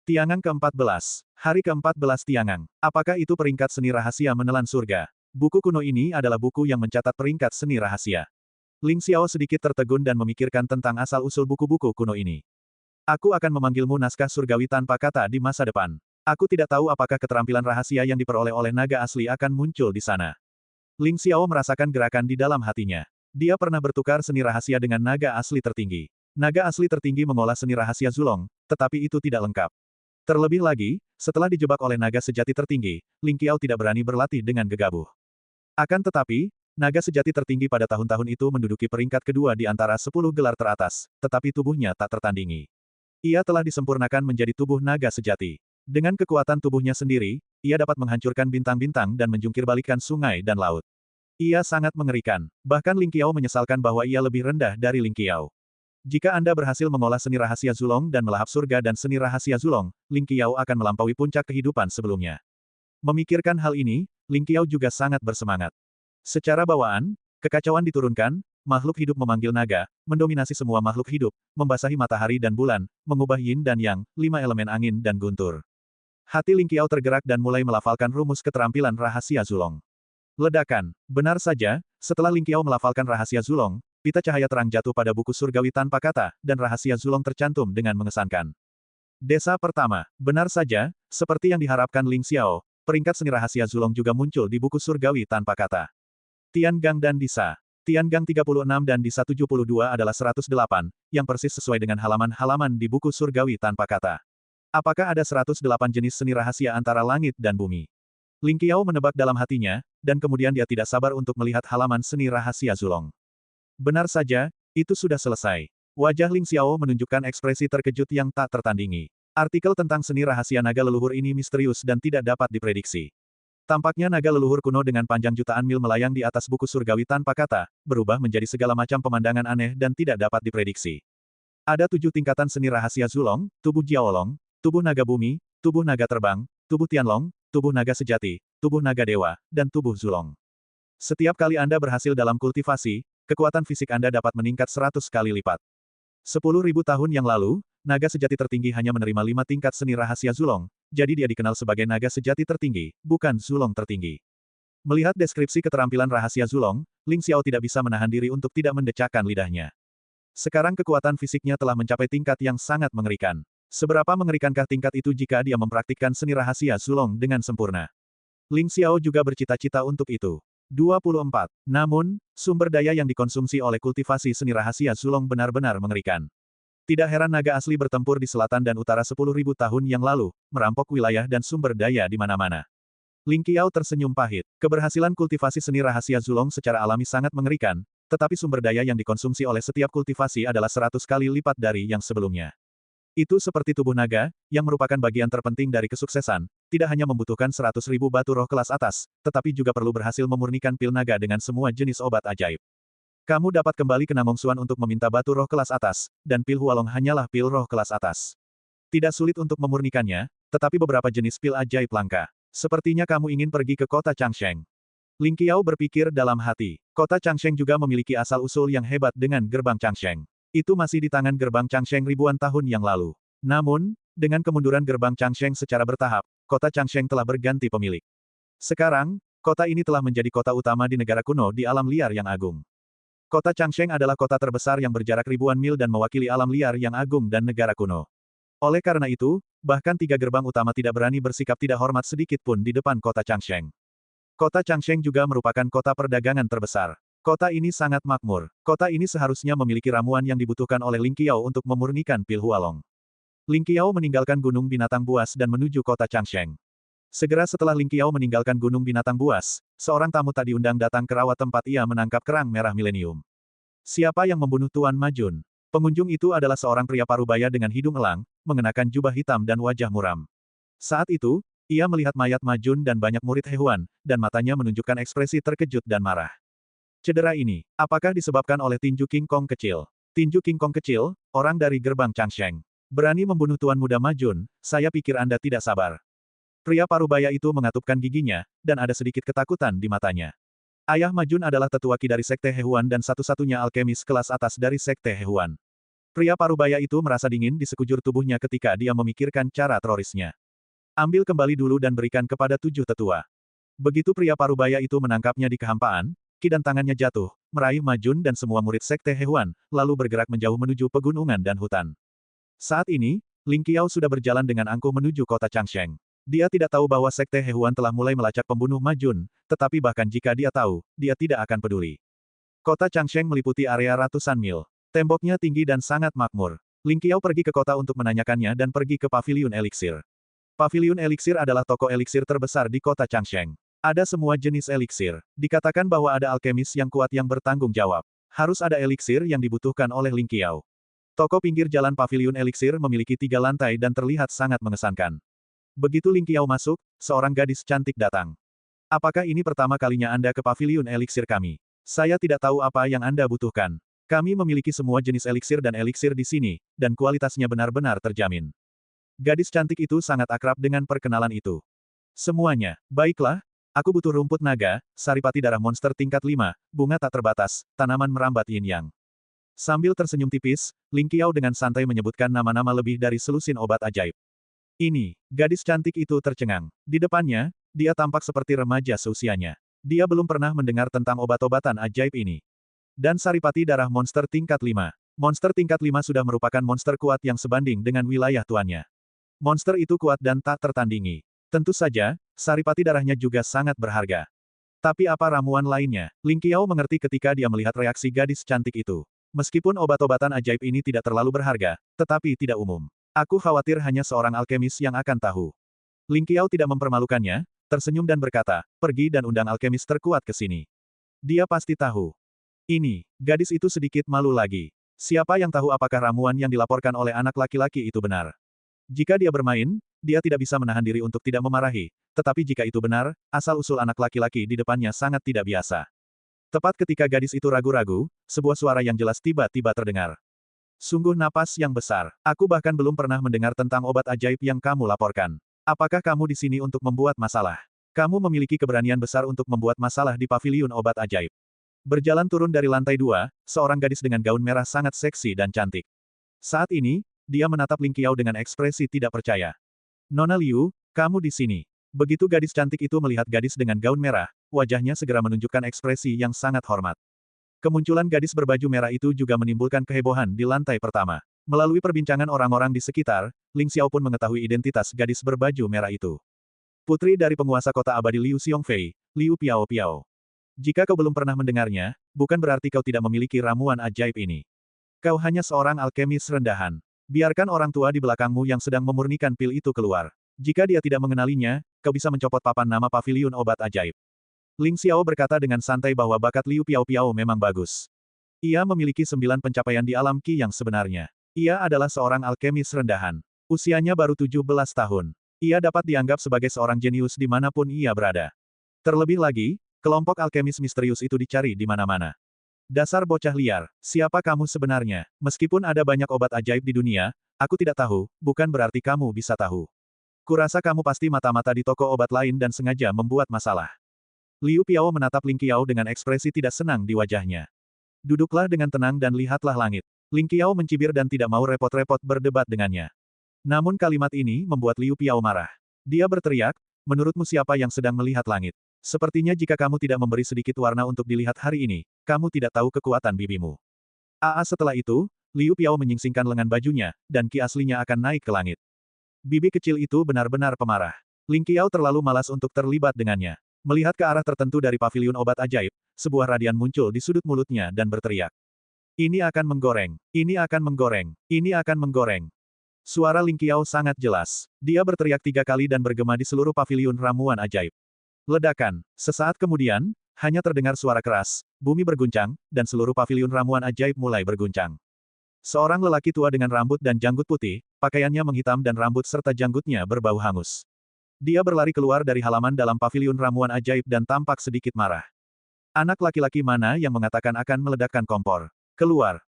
Tiangang ke-14. Hari ke-14 Tiangang. Apakah itu peringkat seni rahasia menelan surga? Buku kuno ini adalah buku yang mencatat peringkat seni rahasia. Ling Xiao sedikit tertegun dan memikirkan tentang asal-usul buku-buku kuno ini. Aku akan memanggilmu naskah surgawi tanpa kata di masa depan. Aku tidak tahu apakah keterampilan rahasia yang diperoleh oleh naga asli akan muncul di sana. Ling Xiao merasakan gerakan di dalam hatinya. Dia pernah bertukar seni rahasia dengan naga asli tertinggi. Naga asli tertinggi mengolah seni rahasia Zulong, tetapi itu tidak lengkap. Terlebih lagi, setelah dijebak oleh naga sejati tertinggi, Ling Qiao tidak berani berlatih dengan gegabah. Akan tetapi, naga sejati tertinggi pada tahun-tahun itu menduduki peringkat kedua di antara 10 gelar teratas, tetapi tubuhnya tak tertandingi. Ia telah disempurnakan menjadi tubuh naga sejati. Dengan kekuatan tubuhnya sendiri, ia dapat menghancurkan bintang-bintang dan menjungkir-balikan sungai dan laut. Ia sangat mengerikan. Bahkan Ling Qiao menyesalkan bahwa ia lebih rendah dari Ling Qiao. Jika Anda berhasil mengolah seni rahasia Zulong dan melahap surga dan seni rahasia Zulong, Ling Qiao akan melampaui puncak kehidupan sebelumnya. Memikirkan hal ini, Ling Qiao juga sangat bersemangat. Secara bawaan, kekacauan diturunkan, makhluk hidup memanggil naga, mendominasi semua makhluk hidup, membasahi matahari dan bulan, mengubah yin dan yang, 5 elemen angin dan guntur. Hati Ling Qiao tergerak dan mulai melafalkan rumus keterampilan rahasia Zulong. Ledakan. Benar saja, setelah Ling Qiao melafalkan rahasia Zulong, pita cahaya terang jatuh pada buku surgawi tanpa kata, dan rahasia Zulong tercantum dengan mengesankan. Desa pertama. Benar saja, seperti yang diharapkan Ling Xiao, peringkat seni rahasia Zulong juga muncul di buku surgawi tanpa kata. Tiangang dan Disa. Tiangang 36 dan Disa 72 adalah 108, yang persis sesuai dengan halaman-halaman di buku surgawi tanpa kata. Apakah ada 108 jenis seni rahasia antara langit dan bumi? Ling Qiao menebak dalam hatinya, dan kemudian dia tidak sabar untuk melihat halaman seni rahasia Zulong. Benar saja, itu sudah selesai. Wajah Ling Xiao menunjukkan ekspresi terkejut yang tak tertandingi. Artikel tentang seni rahasia naga leluhur ini misterius dan tidak dapat diprediksi. Tampaknya naga leluhur kuno dengan panjang jutaan mil melayang di atas buku surgawi tanpa kata, berubah menjadi segala macam pemandangan aneh dan tidak dapat diprediksi. Ada 7 tingkatan seni rahasia Zulong, tubuh Jiaolong, tubuh naga bumi, tubuh naga terbang, tubuh Tianlong, tubuh naga sejati, tubuh naga dewa, dan tubuh Zulong. Setiap kali Anda berhasil dalam kultivasi, kekuatan fisik Anda dapat meningkat 100 kali lipat. 10.000 tahun yang lalu, naga sejati tertinggi hanya menerima 5 tingkat seni rahasia Zulong, jadi dia dikenal sebagai naga sejati tertinggi, bukan Zulong tertinggi. Melihat deskripsi keterampilan rahasia Zulong, Ling Xiao tidak bisa menahan diri untuk tidak mendecakkan lidahnya. Sekarang kekuatan fisiknya telah mencapai tingkat yang sangat mengerikan. Seberapa mengerikankah tingkat itu jika dia mempraktikkan seni rahasia Zulong dengan sempurna? Ling Xiao juga bercita-cita untuk itu. 24. Namun, sumber daya yang dikonsumsi oleh kultivasi seni rahasia Zulong benar-benar mengerikan. Tidak heran naga asli bertempur di selatan dan utara 10.000 tahun yang lalu, merampok wilayah dan sumber daya di mana-mana. Ling Qiao tersenyum pahit. Keberhasilan kultivasi seni rahasia Zulong secara alami sangat mengerikan, tetapi sumber daya yang dikonsumsi oleh setiap kultivasi adalah 100 kali lipat dari yang sebelumnya. Itu seperti tubuh naga, yang merupakan bagian terpenting dari kesuksesan, tidak hanya membutuhkan 100.000 batu roh kelas atas, tetapi juga perlu berhasil memurnikan pil naga dengan semua jenis obat ajaib. Kamu dapat kembali ke Namong Xuan untuk meminta batu roh kelas atas, dan pil Hualong hanyalah pil roh kelas atas. Tidak sulit untuk memurnikannya, tetapi beberapa jenis pil ajaib langka. Sepertinya kamu ingin pergi ke kota Changsheng. Ling Qiao berpikir dalam hati. Kota Changsheng juga memiliki asal-usul yang hebat dengan gerbang Changsheng. Itu masih di tangan gerbang Changsheng ribuan tahun yang lalu. Namun, dengan kemunduran gerbang Changsheng secara bertahap, kota Changsheng telah berganti pemilik. Sekarang, kota ini telah menjadi kota utama di negara kuno di alam liar yang agung. Kota Changsheng adalah kota terbesar yang berjarak ribuan mil dan mewakili alam liar yang agung dan negara kuno. Oleh karena itu, bahkan 3 gerbang utama tidak berani bersikap tidak hormat sedikit pun di depan kota Changsheng. Kota Changsheng juga merupakan kota perdagangan terbesar. Kota ini sangat makmur. Kota ini seharusnya memiliki ramuan yang dibutuhkan oleh Ling Qiao untuk memurnikan pil Hualong. Ling Qiao meninggalkan Gunung Binatang Buas dan menuju kota Changsheng. Segera setelah Ling Qiao meninggalkan Gunung Binatang Buas, seorang tamu tak diundang datang ke rawa tempat ia menangkap kerang merah milenium. Siapa yang membunuh Tuan Majun? Pengunjung itu adalah seorang pria parubaya dengan hidung elang, mengenakan jubah hitam dan wajah muram. Saat itu, ia melihat mayat Majun dan banyak murid Hehuan, dan matanya menunjukkan ekspresi terkejut dan marah. Cedera ini, apakah disebabkan oleh tinju King Kong kecil? Tinju King Kong kecil, orang dari gerbang Changsheng. Berani membunuh Tuan Muda Majun, saya pikir Anda tidak sabar. Pria parubaya itu mengatupkan giginya, dan ada sedikit ketakutan di matanya. Ayah Majun adalah tetua Qi dari Sekte Hehuan dan satu-satunya alkemis kelas atas dari Sekte Hehuan. Pria parubaya itu merasa dingin di sekujur tubuhnya ketika dia memikirkan cara terorisnya. Ambil kembali dulu dan berikan kepada 7 tetua. Begitu pria parubaya itu menangkapnya di kehampaan, Qi dan tangannya jatuh, meraih Majun dan semua murid Sekte Hehuan, lalu bergerak menjauh menuju pegunungan dan hutan. Saat ini, Ling Qiao sudah berjalan dengan angkuh menuju kota Changsheng. Dia tidak tahu bahwa Sekte Hehuan telah mulai melacak pembunuh Majun, tetapi bahkan jika dia tahu, dia tidak akan peduli. Kota Changsheng meliputi area ratusan mil. Temboknya tinggi dan sangat makmur. Ling Qiao pergi ke kota untuk menanyakannya dan pergi ke Paviliun Eliksir. Paviliun Eliksir adalah toko eliksir terbesar di kota Changsheng. Ada semua jenis eliksir. Dikatakan bahwa ada alkemis yang kuat yang bertanggung jawab. Harus ada eliksir yang dibutuhkan oleh Ling Qiao. Toko pinggir jalan Paviliun Eliksir memiliki 3 lantai dan terlihat sangat mengesankan. Begitu Ling Qiao masuk, seorang gadis cantik datang. Apakah ini pertama kalinya Anda ke Paviliun Eliksir kami? Saya tidak tahu apa yang Anda butuhkan. Kami memiliki semua jenis eliksir dan eliksir di sini, dan kualitasnya benar-benar terjamin. Gadis cantik itu sangat akrab dengan perkenalan itu. Semuanya, baiklah, aku butuh rumput naga, saripati darah monster tingkat 5, bunga tak terbatas, tanaman merambat yin-yang. Sambil tersenyum tipis, Ling Qiao dengan santai menyebutkan nama-nama lebih dari selusin obat ajaib. Ini, gadis cantik itu tercengang. Di depannya, dia tampak seperti remaja seusianya. Dia belum pernah mendengar tentang obat-obatan ajaib ini. Dan saripati darah monster tingkat 5. Monster tingkat 5 sudah merupakan monster kuat yang sebanding dengan wilayah tuannya. Monster itu kuat dan tak tertandingi. Tentu saja, saripati darahnya juga sangat berharga. Tapi apa ramuan lainnya? Ling Qiao mengerti ketika dia melihat reaksi gadis cantik itu. Meskipun obat-obatan ajaib ini tidak terlalu berharga, tetapi tidak umum. Aku khawatir hanya seorang alkemis yang akan tahu. Ling Qiao tidak mempermalukannya, tersenyum dan berkata, pergi dan undang alkemis terkuat ke sini. Dia pasti tahu. Ini, gadis itu sedikit malu lagi. Siapa yang tahu apakah ramuan yang dilaporkan oleh anak laki-laki itu benar? Jika dia bermain, dia tidak bisa menahan diri untuk tidak memarahi. Tetapi jika itu benar, asal-usul anak laki-laki di depannya sangat tidak biasa. Tepat ketika gadis itu ragu-ragu, sebuah suara yang jelas tiba-tiba terdengar. Sungguh napas yang besar. Aku bahkan belum pernah mendengar tentang obat ajaib yang kamu laporkan. Apakah kamu di sini untuk membuat masalah? Kamu memiliki keberanian besar untuk membuat masalah di paviliun obat ajaib. Berjalan turun dari lantai 2, seorang gadis dengan gaun merah sangat seksi dan cantik. Saat ini, dia menatap Ling Qiao dengan ekspresi tidak percaya. Nona Liu, kamu di sini. Begitu gadis cantik itu melihat gadis dengan gaun merah, wajahnya segera menunjukkan ekspresi yang sangat hormat. Kemunculan gadis berbaju merah itu juga menimbulkan kehebohan di lantai pertama. Melalui perbincangan orang-orang di sekitar, Ling Xiao pun mengetahui identitas gadis berbaju merah itu. Putri dari penguasa kota abadi Liu Xiongfei, Liu Piao Piao. Jika kau belum pernah mendengarnya, bukan berarti kau tidak memiliki ramuan ajaib ini. Kau hanya seorang alkemis rendahan. Biarkan orang tua di belakangmu yang sedang memurnikan pil itu keluar. Jika dia tidak mengenalinya, kau bisa mencopot papan nama paviliun obat ajaib. Ling Xiao berkata dengan santai bahwa bakat Liu Piao Piao memang bagus. Ia memiliki 9 pencapaian di alam Qi yang sebenarnya. Ia adalah seorang alkemis rendahan. Usianya baru 17 tahun. Ia dapat dianggap sebagai seorang jenius dimanapun ia berada. Terlebih lagi, kelompok alkemis misterius itu dicari di mana-mana. Dasar bocah liar, siapa kamu sebenarnya? Meskipun ada banyak obat ajaib di dunia, aku tidak tahu, bukan berarti kamu bisa tahu. Kurasa kamu pasti mata-mata di toko obat lain dan sengaja membuat masalah. Liu Piao menatap Ling Qiao dengan ekspresi tidak senang di wajahnya. Duduklah dengan tenang dan lihatlah langit. Ling Qiao mencibir dan tidak mau repot-repot berdebat dengannya. Namun kalimat ini membuat Liu Piao marah. Dia berteriak, menurutmu siapa yang sedang melihat langit? Sepertinya jika kamu tidak memberi sedikit warna untuk dilihat hari ini, kamu tidak tahu kekuatan bibimu. Setelah itu, Liu Piao menyingsingkan lengan bajunya, dan ki aslinya akan naik ke langit. Bibi kecil itu benar-benar pemarah. Ling Qiao terlalu malas untuk terlibat dengannya. Melihat ke arah tertentu dari paviliun obat ajaib, sebuah radian muncul di sudut mulutnya dan berteriak. Ini akan menggoreng, ini akan menggoreng, ini akan menggoreng. Suara Ling Qiao sangat jelas. Dia berteriak 3 kali dan bergema di seluruh paviliun ramuan ajaib. Ledakan. Sesaat kemudian, hanya terdengar suara keras, bumi berguncang, dan seluruh paviliun ramuan ajaib mulai berguncang. Seorang lelaki tua dengan rambut dan janggut putih, pakaiannya menghitam dan rambut serta janggutnya berbau hangus. Dia berlari keluar dari halaman dalam paviliun ramuan ajaib dan tampak sedikit marah. Anak laki-laki mana yang mengatakan akan meledakkan kompor? Keluar.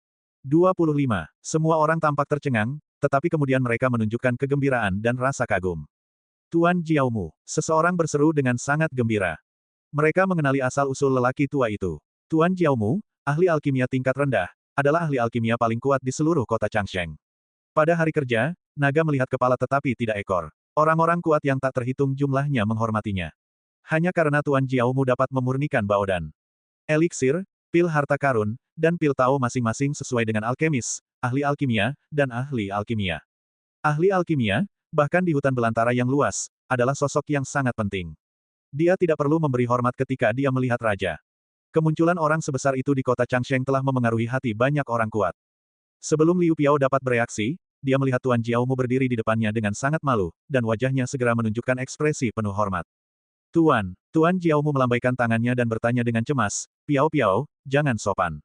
25. Semua orang tampak tercengang, tetapi kemudian mereka menunjukkan kegembiraan dan rasa kagum. Tuan Jiaomu, seseorang berseru dengan sangat gembira. Mereka mengenali asal-usul lelaki tua itu. Tuan Jiaomu, ahli alkimia tingkat rendah, adalah ahli alkimia paling kuat di seluruh kota Changsheng. Pada hari kerja, naga melihat kepala tetapi tidak ekor. Orang-orang kuat yang tak terhitung jumlahnya menghormatinya. Hanya karena Tuan Jiaomu dapat memurnikan baodan. Eliksir, pil harta karun, dan pil Tao masing-masing sesuai dengan alkemis, ahli alkimia, dan ahli alkimia. Ahli alkimia, bahkan di hutan belantara yang luas, adalah sosok yang sangat penting. Dia tidak perlu memberi hormat ketika dia melihat raja. Kemunculan orang sebesar itu di kota Changsheng telah memengaruhi hati banyak orang kuat. Sebelum Liu Piao dapat bereaksi, dia melihat Tuan Jiaomu berdiri di depannya dengan sangat malu, dan wajahnya segera menunjukkan ekspresi penuh hormat. Tuan Jiaomu melambaikan tangannya dan bertanya dengan cemas, Piao Piao, jangan sopan.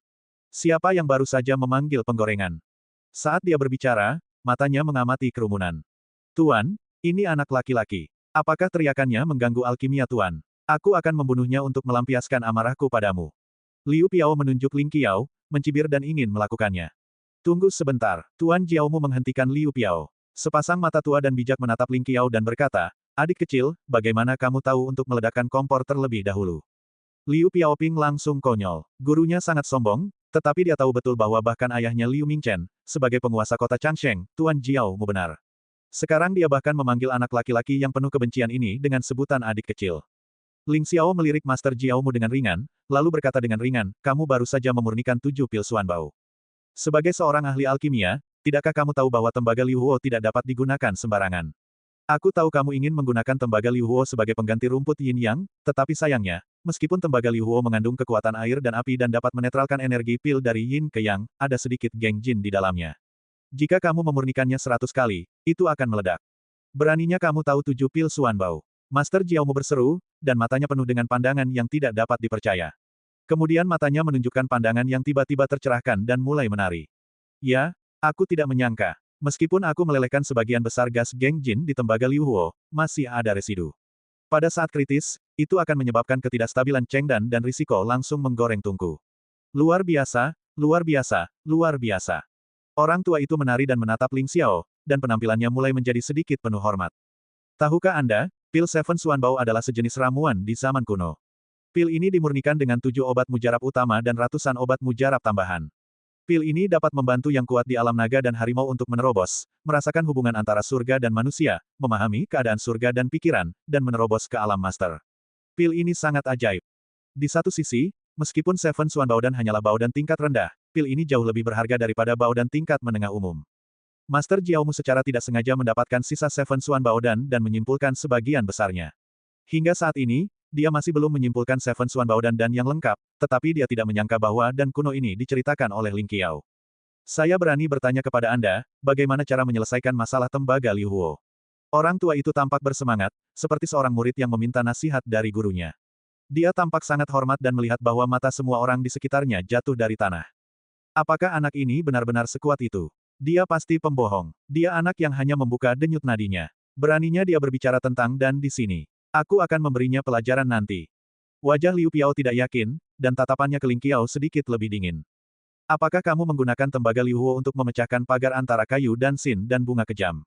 Siapa yang baru saja memanggil penggorengan? Saat dia berbicara, matanya mengamati kerumunan. Tuan, ini anak laki-laki. Apakah teriakannya mengganggu alkimia Tuan? Aku akan membunuhnya untuk melampiaskan amarahku padamu. Liu Piao menunjuk Ling Qiao, mencibir dan ingin melakukannya. Tunggu sebentar, Tuan Jiaomu menghentikan Liu Piao. Sepasang mata tua dan bijak menatap Ling Qiao dan berkata, adik kecil, bagaimana kamu tahu untuk meledakkan kompor terlebih dahulu? Liu Piaoping langsung konyol. Gurunya sangat sombong, tetapi dia tahu betul bahwa bahkan ayahnya Liu Mingchen, sebagai penguasa kota Changsheng, Tuan Jiaomu benar. Sekarang dia bahkan memanggil anak laki-laki yang penuh kebencian ini dengan sebutan adik kecil. Ling Xiao melirik Master Jiaomu dengan ringan, lalu berkata dengan ringan, kamu baru saja memurnikan 7 pil Xuanbao. Sebagai seorang ahli alkimia, tidakkah kamu tahu bahwa tembaga Liu Huo tidak dapat digunakan sembarangan? Aku tahu kamu ingin menggunakan tembaga Liu Huo sebagai pengganti rumput Yin Yang, tetapi sayangnya, meskipun tembaga Liu Huo mengandung kekuatan air dan api dan dapat menetralkan energi pil dari Yin ke Yang, ada sedikit geng jin di dalamnya. Jika kamu memurnikannya 100 kali, itu akan meledak. Beraninya kamu tahu 7 pil Xuanbao. Master Jiaomu berseru, dan matanya penuh dengan pandangan yang tidak dapat dipercaya. Kemudian matanya menunjukkan pandangan yang tiba-tiba tercerahkan dan mulai menari. Ya, aku tidak menyangka. Meskipun aku melelehkan sebagian besar gas Geng Jin di tembaga Liu Huo, masih ada residu. Pada saat kritis, itu akan menyebabkan ketidakstabilan Chengdan dan risiko langsung menggoreng tungku. Luar biasa, luar biasa, luar biasa. Orang tua itu menari dan menatap Ling Xiao, dan penampilannya mulai menjadi sedikit penuh hormat. Tahukah Anda, pil Seven Xuanbao adalah sejenis ramuan di zaman kuno. Pil ini dimurnikan dengan 7 obat mujarab utama dan ratusan obat mujarab tambahan. Pil ini dapat membantu yang kuat di alam naga dan harimau untuk menerobos, merasakan hubungan antara surga dan manusia, memahami keadaan surga dan pikiran, dan menerobos ke alam master. Pil ini sangat ajaib. Di satu sisi, meskipun Seven Xuanbaodan hanyalah baodan tingkat rendah, pil ini jauh lebih berharga daripada baodan tingkat menengah umum. Master Jiaomu secara tidak sengaja mendapatkan sisa Seven Xuanbaodan dan menyimpulkan sebagian besarnya. Hingga saat ini, dia masih belum menyimpulkan Seven Xuanbaodan dan yang lengkap, tetapi dia tidak menyangka bahwa dan kuno ini diceritakan oleh Ling Qiao. Saya berani bertanya kepada Anda, bagaimana cara menyelesaikan masalah tembaga Liu Huo? Orang tua itu tampak bersemangat, seperti seorang murid yang meminta nasihat dari gurunya. Dia tampak sangat hormat dan melihat bahwa mata semua orang di sekitarnya jatuh dari tanah. Apakah anak ini benar-benar sekuat itu? Dia pasti pembohong. Dia anak yang hanya membuka denyut nadinya. Beraninya dia berbicara tentang dan di sini. Aku akan memberinya pelajaran nanti. Wajah Liu Piao tidak yakin, dan tatapannya ke Ling Qiao sedikit lebih dingin. Apakah kamu menggunakan tembaga Liu Huo untuk memecahkan pagar antara kayu dan sin dan bunga kejam?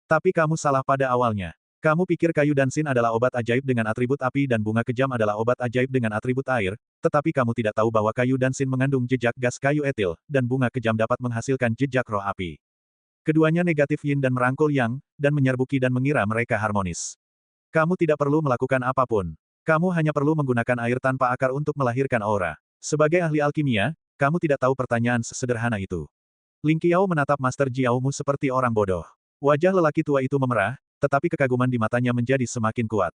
Tapi kamu salah pada awalnya. Kamu pikir kayu dan sin adalah obat ajaib dengan atribut api dan bunga kejam adalah obat ajaib dengan atribut air, tetapi kamu tidak tahu bahwa kayu dan sin mengandung jejak gas kayu etil, dan bunga kejam dapat menghasilkan jejak roh api. Keduanya negatif yin dan merangkul yang, dan menyerbu qi dan mengira mereka harmonis. Kamu tidak perlu melakukan apapun. Kamu hanya perlu menggunakan air tanpa akar untuk melahirkan aura. Sebagai ahli alkimia, kamu tidak tahu pertanyaan sesederhana itu. Ling Qiao menatap Master Jiaomu seperti orang bodoh. Wajah lelaki tua itu memerah, tetapi kekaguman di matanya menjadi semakin kuat.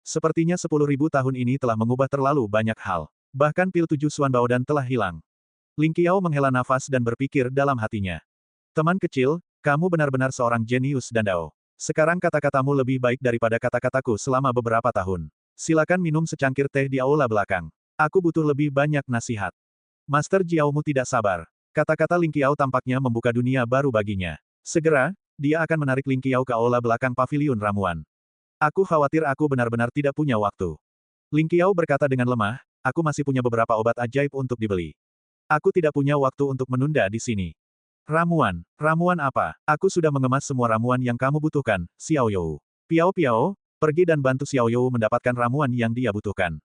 Sepertinya 10.000 tahun ini telah mengubah terlalu banyak hal. Bahkan pil 7 Xuanbaodan telah hilang. Ling Qiao menghela nafas dan berpikir dalam hatinya. Teman kecil, kamu benar-benar seorang jenius dan dao. Sekarang kata-katamu lebih baik daripada kata-kataku selama beberapa tahun. Silakan minum secangkir teh di aula belakang. Aku butuh lebih banyak nasihat. Master Jiaomu tidak sabar. Kata-kata Ling Qiao tampaknya membuka dunia baru baginya. Segera, dia akan menarik Ling Qiao ke aula belakang paviliun ramuan. Aku khawatir aku benar-benar tidak punya waktu. Ling Qiao berkata dengan lemah, aku masih punya beberapa obat ajaib untuk dibeli. Aku tidak punya waktu untuk menunda di sini. Ramuan. Ramuan apa? Aku sudah mengemas semua ramuan yang kamu butuhkan, Xiao You. Piao, pergi dan bantu Xiao You mendapatkan ramuan yang dia butuhkan.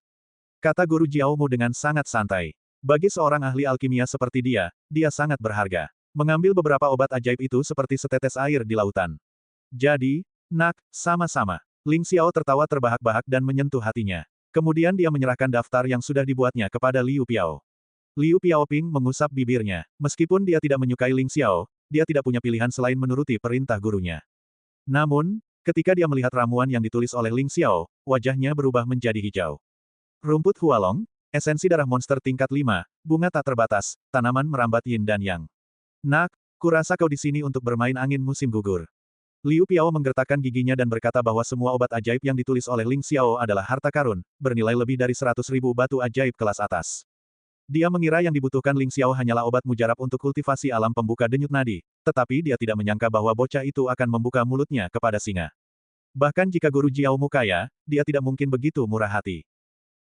Kata guru Jiaomu dengan sangat santai. Bagi seorang ahli alkimia seperti dia sangat berharga. Mengambil beberapa obat ajaib itu seperti setetes air di lautan. Jadi, nak, sama-sama. Ling Xiao tertawa terbahak-bahak dan menyentuh hatinya. Kemudian dia menyerahkan daftar yang sudah dibuatnya kepada Liu Piao. Liu Piaoping mengusap bibirnya. Meskipun dia tidak menyukai Ling Xiao, dia tidak punya pilihan selain menuruti perintah gurunya. Namun, ketika dia melihat ramuan yang ditulis oleh Ling Xiao, wajahnya berubah menjadi hijau. Rumput Hualong, esensi darah monster tingkat 5, bunga tak terbatas, tanaman merambat yin dan yang. Nak, kurasa kau di sini untuk bermain angin musim gugur. Liu Piao menggertakkan giginya dan berkata bahwa semua obat ajaib yang ditulis oleh Ling Xiao adalah harta karun, bernilai lebih dari 100.000 batu ajaib kelas atas. Dia mengira yang dibutuhkan Ling Xiao hanyalah obat mujarab untuk kultivasi alam pembuka denyut nadi, tetapi dia tidak menyangka bahwa bocah itu akan membuka mulutnya kepada singa. Bahkan jika guru Jiaomu kaya, dia tidak mungkin begitu murah hati.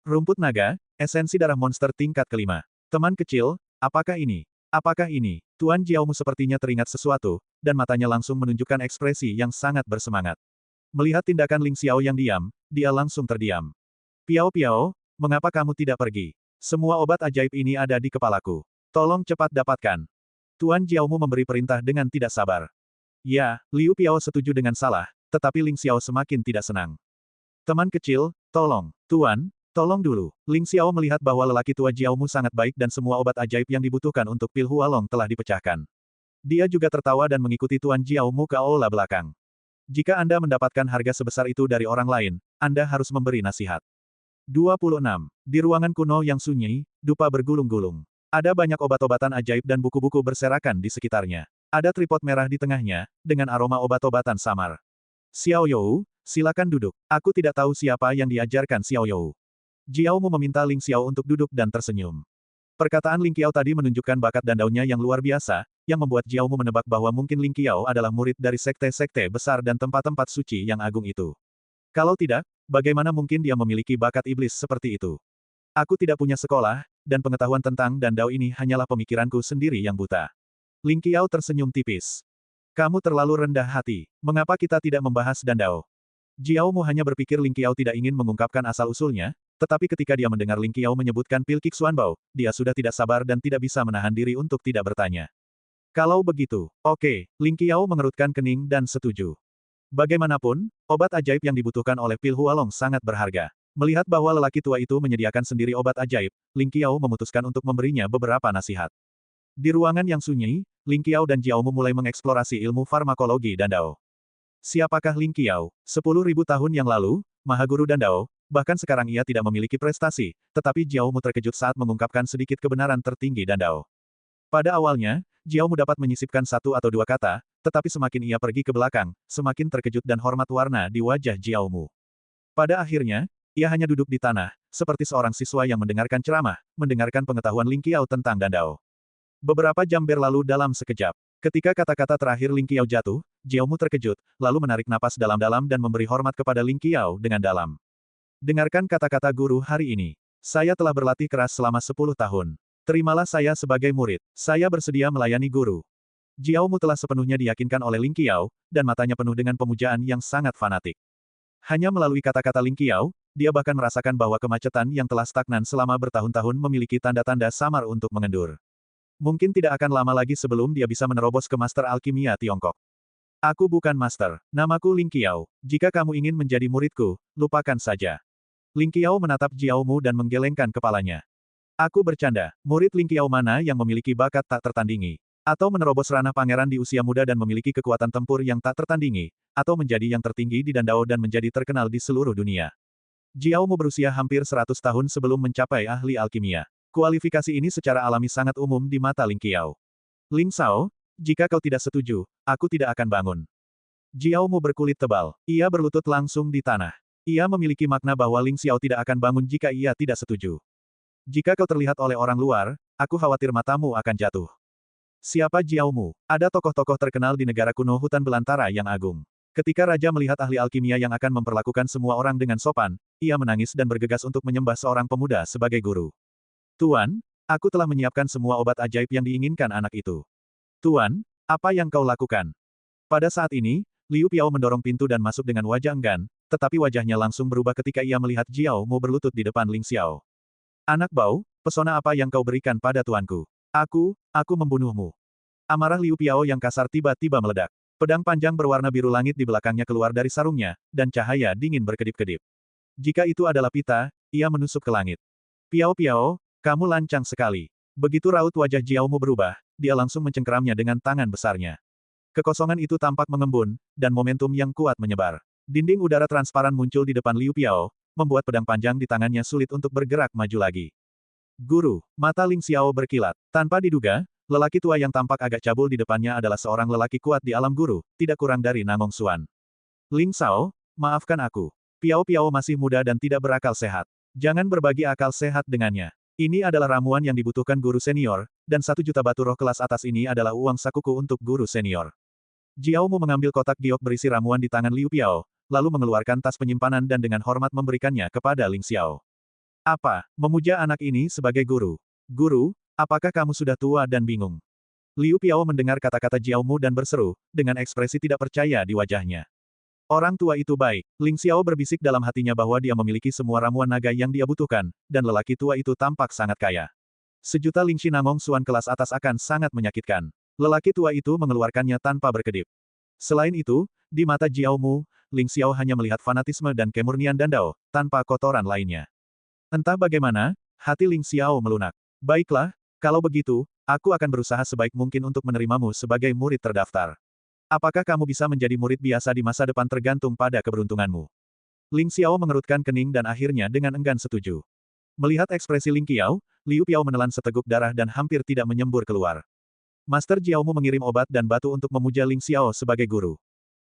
Rumput naga, esensi darah monster tingkat kelima. Teman kecil, apakah ini? Apakah ini? Tuan Jiaomu sepertinya teringat sesuatu, dan matanya langsung menunjukkan ekspresi yang sangat bersemangat. Melihat tindakan Ling Xiao yang diam, dia langsung terdiam. Piao, mengapa kamu tidak pergi? Semua obat ajaib ini ada di kepalaku. Tolong cepat dapatkan. Tuan Jiaomu memberi perintah dengan tidak sabar. Ya, Liu Piao setuju dengan salah, tetapi Ling Xiao semakin tidak senang. Teman kecil, tolong. Tuan, tolong dulu. Ling Xiao melihat bahwa lelaki tua Jiaomu sangat baik dan semua obat ajaib yang dibutuhkan untuk pil Hualong telah dipecahkan. Dia juga tertawa dan mengikuti Tuan Jiaomu ke aula belakang. Jika Anda mendapatkan harga sebesar itu dari orang lain, Anda harus memberi nasihat. 26. Di ruangan kuno yang sunyi, dupa bergulung-gulung. Ada banyak obat-obatan ajaib dan buku-buku berserakan di sekitarnya. Ada tripod merah di tengahnya, dengan aroma obat-obatan samar. Xiao You, Silakan duduk. Aku tidak tahu siapa yang diajarkan Xiao You. Jiao Mu meminta Ling Xiao untuk duduk dan tersenyum. Perkataan Ling Qiao tadi menunjukkan bakat dandaunya yang luar biasa, yang membuat Jiao Mu menebak bahwa mungkin Ling Qiao adalah murid dari sekte-sekte besar dan tempat-tempat suci yang agung itu. Kalau tidak, bagaimana mungkin dia memiliki bakat iblis seperti itu? Aku tidak punya sekolah, dan pengetahuan tentang dandau ini hanyalah pemikiranku sendiri yang buta. Ling Qiao tersenyum tipis. Kamu terlalu rendah hati. Mengapa kita tidak membahas dandau? Jiao Mu hanya berpikir Ling Qiao tidak ingin mengungkapkan asal-usulnya, tetapi ketika dia mendengar Ling Qiao menyebutkan Pil Kik Xuanbao, dia sudah tidak sabar dan tidak bisa menahan diri untuk tidak bertanya. Kalau begitu, oke, Ling Qiao mengerutkan kening dan setuju. Bagaimanapun, obat ajaib yang dibutuhkan oleh Pil Hualong sangat berharga. Melihat bahwa lelaki tua itu menyediakan sendiri obat ajaib, Ling Qiao memutuskan untuk memberinya beberapa nasihat. Di ruangan yang sunyi, Ling Qiao dan Jiao Mu mulai mengeksplorasi ilmu farmakologi dandau. Siapakah Ling Qiao? 10.000 tahun yang lalu, Mahaguru Dandao, bahkan sekarang ia tidak memiliki prestasi, tetapi Jiao Mu terkejut saat mengungkapkan sedikit kebenaran tertinggi Dandao. Pada awalnya, Jiao Mu dapat menyisipkan satu atau dua kata, tetapi semakin ia pergi ke belakang, semakin terkejut dan hormat warna di wajah Jiao Mu. Pada akhirnya, ia hanya duduk di tanah, seperti seorang siswa yang mendengarkan ceramah, mendengarkan pengetahuan Ling Qiao tentang Dandao. Beberapa jam berlalu dalam sekejap. Ketika kata-kata terakhir Ling Qiao jatuh, Jiao Mu terkejut, lalu menarik napas dalam-dalam dan memberi hormat kepada Ling Qiao dengan dalam. Dengarkan kata-kata guru hari ini. Saya telah berlatih keras selama 10 tahun. Terimalah saya sebagai murid. Saya bersedia melayani guru. Jiao Mu telah sepenuhnya diyakinkan oleh Ling Qiao, dan matanya penuh dengan pemujaan yang sangat fanatik. Hanya melalui kata-kata Ling Qiao, dia bahkan merasakan bahwa kemacetan yang telah stagnan selama bertahun-tahun memiliki tanda-tanda samar untuk mengendur. Mungkin tidak akan lama lagi sebelum dia bisa menerobos ke Master Alkimia Tiongkok. Aku bukan Master. Namaku Ling Qiao. Jika kamu ingin menjadi muridku, lupakan saja. Ling Qiao menatap Jiao Mu dan menggelengkan kepalanya. Aku bercanda. Murid Ling Qiao mana yang memiliki bakat tak tertandingi? Atau menerobos ranah pangeran di usia muda dan memiliki kekuatan tempur yang tak tertandingi? Atau menjadi yang tertinggi di Dandao dan menjadi terkenal di seluruh dunia? Jiao Mu berusia hampir 100 tahun sebelum mencapai ahli alkimia. Kualifikasi ini secara alami sangat umum di mata Ling Qiao. Ling Sao, jika kau tidak setuju, aku tidak akan bangun. Jiao Mu berkulit tebal. Ia berlutut langsung di tanah. Ia memiliki makna bahwa Ling Xiao tidak akan bangun jika ia tidak setuju. Jika kau terlihat oleh orang luar, aku khawatir matamu akan jatuh. Siapa Jiao Mu? Ada tokoh-tokoh terkenal di negara kuno hutan belantara yang agung. Ketika raja melihat ahli alkimia yang akan memperlakukan semua orang dengan sopan, ia menangis dan bergegas untuk menyembah seorang pemuda sebagai guru. Tuan, aku telah menyiapkan semua obat ajaib yang diinginkan anak itu. Tuan, apa yang kau lakukan? Pada saat ini, Liu Piao mendorong pintu dan masuk dengan wajah enggan, tetapi wajahnya langsung berubah ketika ia melihat Jiao Mu berlutut di depan Ling Xiao. Anak bau, pesona apa yang kau berikan pada tuanku? Aku membunuhmu. Amarah Liu Piao yang kasar tiba-tiba meledak. Pedang panjang berwarna biru langit di belakangnya keluar dari sarungnya, dan cahaya dingin berkedip-kedip. Jika itu adalah pita, ia menusuk ke langit. Piao, kamu lancang sekali. Begitu raut wajah Jiao Mu berubah, dia langsung mencengkeramnya dengan tangan besarnya. Kekosongan itu tampak mengembun, dan momentum yang kuat menyebar. Dinding udara transparan muncul di depan Liu Piao, membuat pedang panjang di tangannya sulit untuk bergerak maju lagi. Guru, mata Ling Xiao berkilat. Tanpa diduga, lelaki tua yang tampak agak cabul di depannya adalah seorang lelaki kuat di alam guru, tidak kurang dari Namong Xuan. Ling Xiao, maafkan aku. Piao masih muda dan tidak berakal sehat. Jangan berbagi akal sehat dengannya. Ini adalah ramuan yang dibutuhkan guru senior, dan 1 juta batu roh kelas atas ini adalah uang sakuku untuk guru senior. Jiao Mu mengambil kotak giok berisi ramuan di tangan Liu Piao, lalu mengeluarkan tas penyimpanan dan dengan hormat memberikannya kepada Ling Xiao. Apa, memuja anak ini sebagai guru? Guru, apakah kamu sudah tua dan bingung? Liu Piao mendengar kata-kata Jiao Mu dan berseru, dengan ekspresi tidak percaya di wajahnya. Orang tua itu baik. Ling Xiao berbisik dalam hatinya bahwa dia memiliki semua ramuan naga yang dia butuhkan, dan lelaki tua itu tampak sangat kaya. 1 juta Lingxi Namong Xuan kelas atas akan sangat menyakitkan. Lelaki tua itu mengeluarkannya tanpa berkedip. Selain itu, di mata Jiao Mu, Ling Xiao hanya melihat fanatisme dan kemurnian Dandao, tanpa kotoran lainnya. Entah bagaimana, hati Ling Xiao melunak. Baiklah, kalau begitu, aku akan berusaha sebaik mungkin untuk menerimamu sebagai murid terdaftar. Apakah kamu bisa menjadi murid biasa di masa depan tergantung pada keberuntunganmu? Ling Xiao mengerutkan kening dan akhirnya dengan enggan setuju. Melihat ekspresi Ling Qiao, Liu Piao menelan seteguk darah dan hampir tidak menyembur keluar. Master Jiao Mu mengirim obat dan batu untuk memuja Ling Xiao sebagai guru.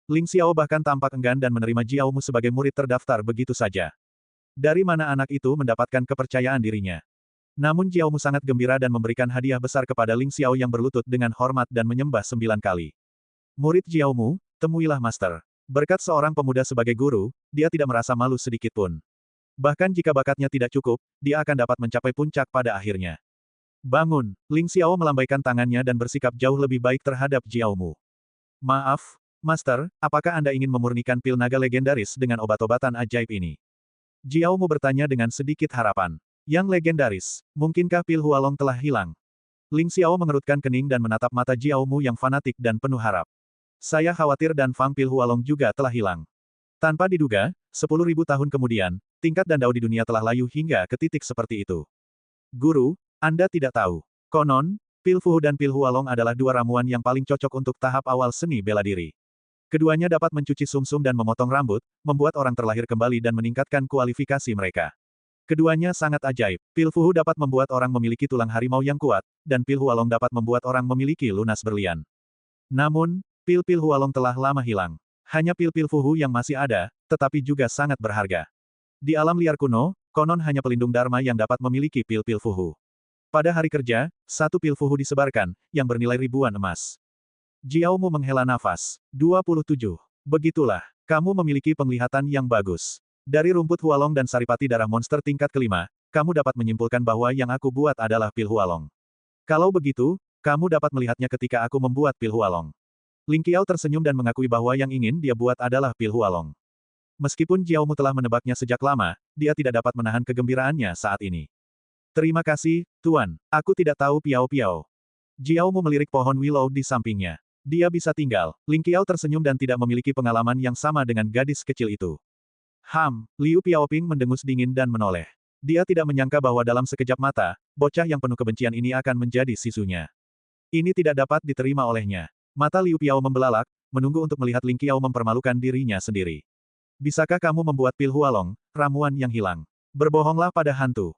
Ling Xiao bahkan tampak enggan dan menerima Jiao Mu sebagai murid terdaftar begitu saja. Dari mana anak itu mendapatkan kepercayaan dirinya? Namun Jiao Mu sangat gembira dan memberikan hadiah besar kepada Ling Xiao yang berlutut dengan hormat dan menyembah 9 kali. Murid Jiao Mu, temuilah master. Berkat seorang pemuda sebagai guru, dia tidak merasa malu sedikit pun. Bahkan jika bakatnya tidak cukup, dia akan dapat mencapai puncak pada akhirnya. Bangun, Ling Xiao melambaikan tangannya dan bersikap jauh lebih baik terhadap Jiao Mu. Maaf, Master, apakah Anda ingin memurnikan pil naga legendaris dengan obat-obatan ajaib ini? Jiao Mu bertanya dengan sedikit harapan. Yang legendaris, mungkinkah pil Hualong telah hilang? Ling Xiao mengerutkan kening dan menatap mata Jiao Mu yang fanatik dan penuh harap. Saya khawatir dan Fang pil Hualong juga telah hilang. Tanpa diduga, 10.000 tahun kemudian, tingkat dan dao di dunia telah layu hingga ke titik seperti itu. Guru, Anda tidak tahu. Konon, pil Fuhu dan pil Hualong adalah dua ramuan yang paling cocok untuk tahap awal seni bela diri. Keduanya dapat mencuci sumsum dan memotong rambut, membuat orang terlahir kembali dan meningkatkan kualifikasi mereka. Keduanya sangat ajaib. Pil Fuhu dapat membuat orang memiliki tulang harimau yang kuat, dan pil Hualong dapat membuat orang memiliki lunas berlian. Namun, pil-pil Hualong telah lama hilang. Hanya pil-pil Fuhu yang masih ada, tetapi juga sangat berharga. Di alam liar kuno, konon hanya pelindung Dharma yang dapat memiliki pil-pil Fuhu. Pada hari kerja, satu pil Fuhu disebarkan, yang bernilai ribuan emas. Jiao Mu menghela nafas. 27. Begitulah. Kamu memiliki penglihatan yang bagus. Dari rumput Hualong dan saripati darah monster tingkat kelima, kamu dapat menyimpulkan bahwa yang aku buat adalah pil Hualong. Kalau begitu, kamu dapat melihatnya ketika aku membuat pil Hualong. Ling Qiao tersenyum dan mengakui bahwa yang ingin dia buat adalah pil Hualong. Meskipun Jiao Mu telah menebaknya sejak lama, dia tidak dapat menahan kegembiraannya saat ini. Terima kasih, Tuan. Aku tidak tahu piao-piao. Jiao Mu melirik pohon willow di sampingnya. Dia bisa tinggal. Ling Qiao tersenyum dan tidak memiliki pengalaman yang sama dengan gadis kecil itu. Liu Piaoping mendengus dingin dan menoleh. Dia tidak menyangka bahwa dalam sekejap mata, bocah yang penuh kebencian ini akan menjadi sisunya. Ini tidak dapat diterima olehnya. Mata Liu Piao membelalak, menunggu untuk melihat Ling Qiao mempermalukan dirinya sendiri. Bisakah kamu membuat pil Hualong, ramuan yang hilang? Berbohonglah pada hantu.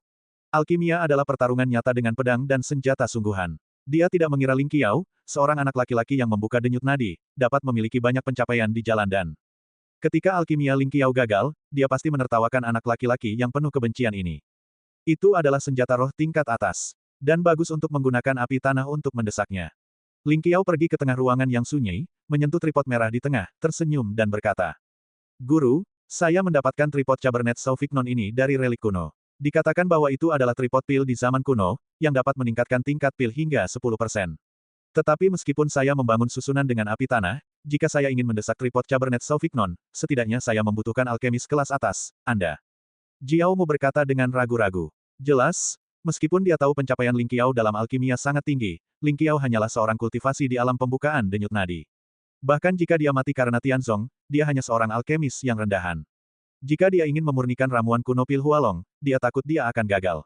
Alkimia adalah pertarungan nyata dengan pedang dan senjata sungguhan. Dia tidak mengira Ling Qiao, seorang anak laki-laki yang membuka denyut nadi, dapat memiliki banyak pencapaian di jalan dan. Ketika alkimia Ling Qiao gagal, dia pasti menertawakan anak laki-laki yang penuh kebencian ini. Itu adalah senjata roh tingkat atas. Dan bagus untuk menggunakan api tanah untuk mendesaknya. Ling Qiao pergi ke tengah ruangan yang sunyi, menyentuh tripod merah di tengah, tersenyum dan berkata. Guru, saya mendapatkan tripod Cabernet Sauvignon ini dari relik kuno. Dikatakan bahwa itu adalah tripod pil di zaman kuno, yang dapat meningkatkan tingkat pil hingga 10%. Tetapi meskipun saya membangun susunan dengan api tanah, jika saya ingin mendesak tripod Cabernet Sauvignon, setidaknya saya membutuhkan alkemis kelas atas, Anda. Jiao Mu berkata dengan ragu-ragu. Jelas, meskipun dia tahu pencapaian Ling Qiao dalam alkimia sangat tinggi, Ling Qiao hanyalah seorang kultivasi di alam pembukaan denyut nadi. Bahkan jika dia mati karena Tianzong, dia hanya seorang alkemis yang rendahan. Jika dia ingin memurnikan ramuan kuno pil Hualong, dia takut dia akan gagal.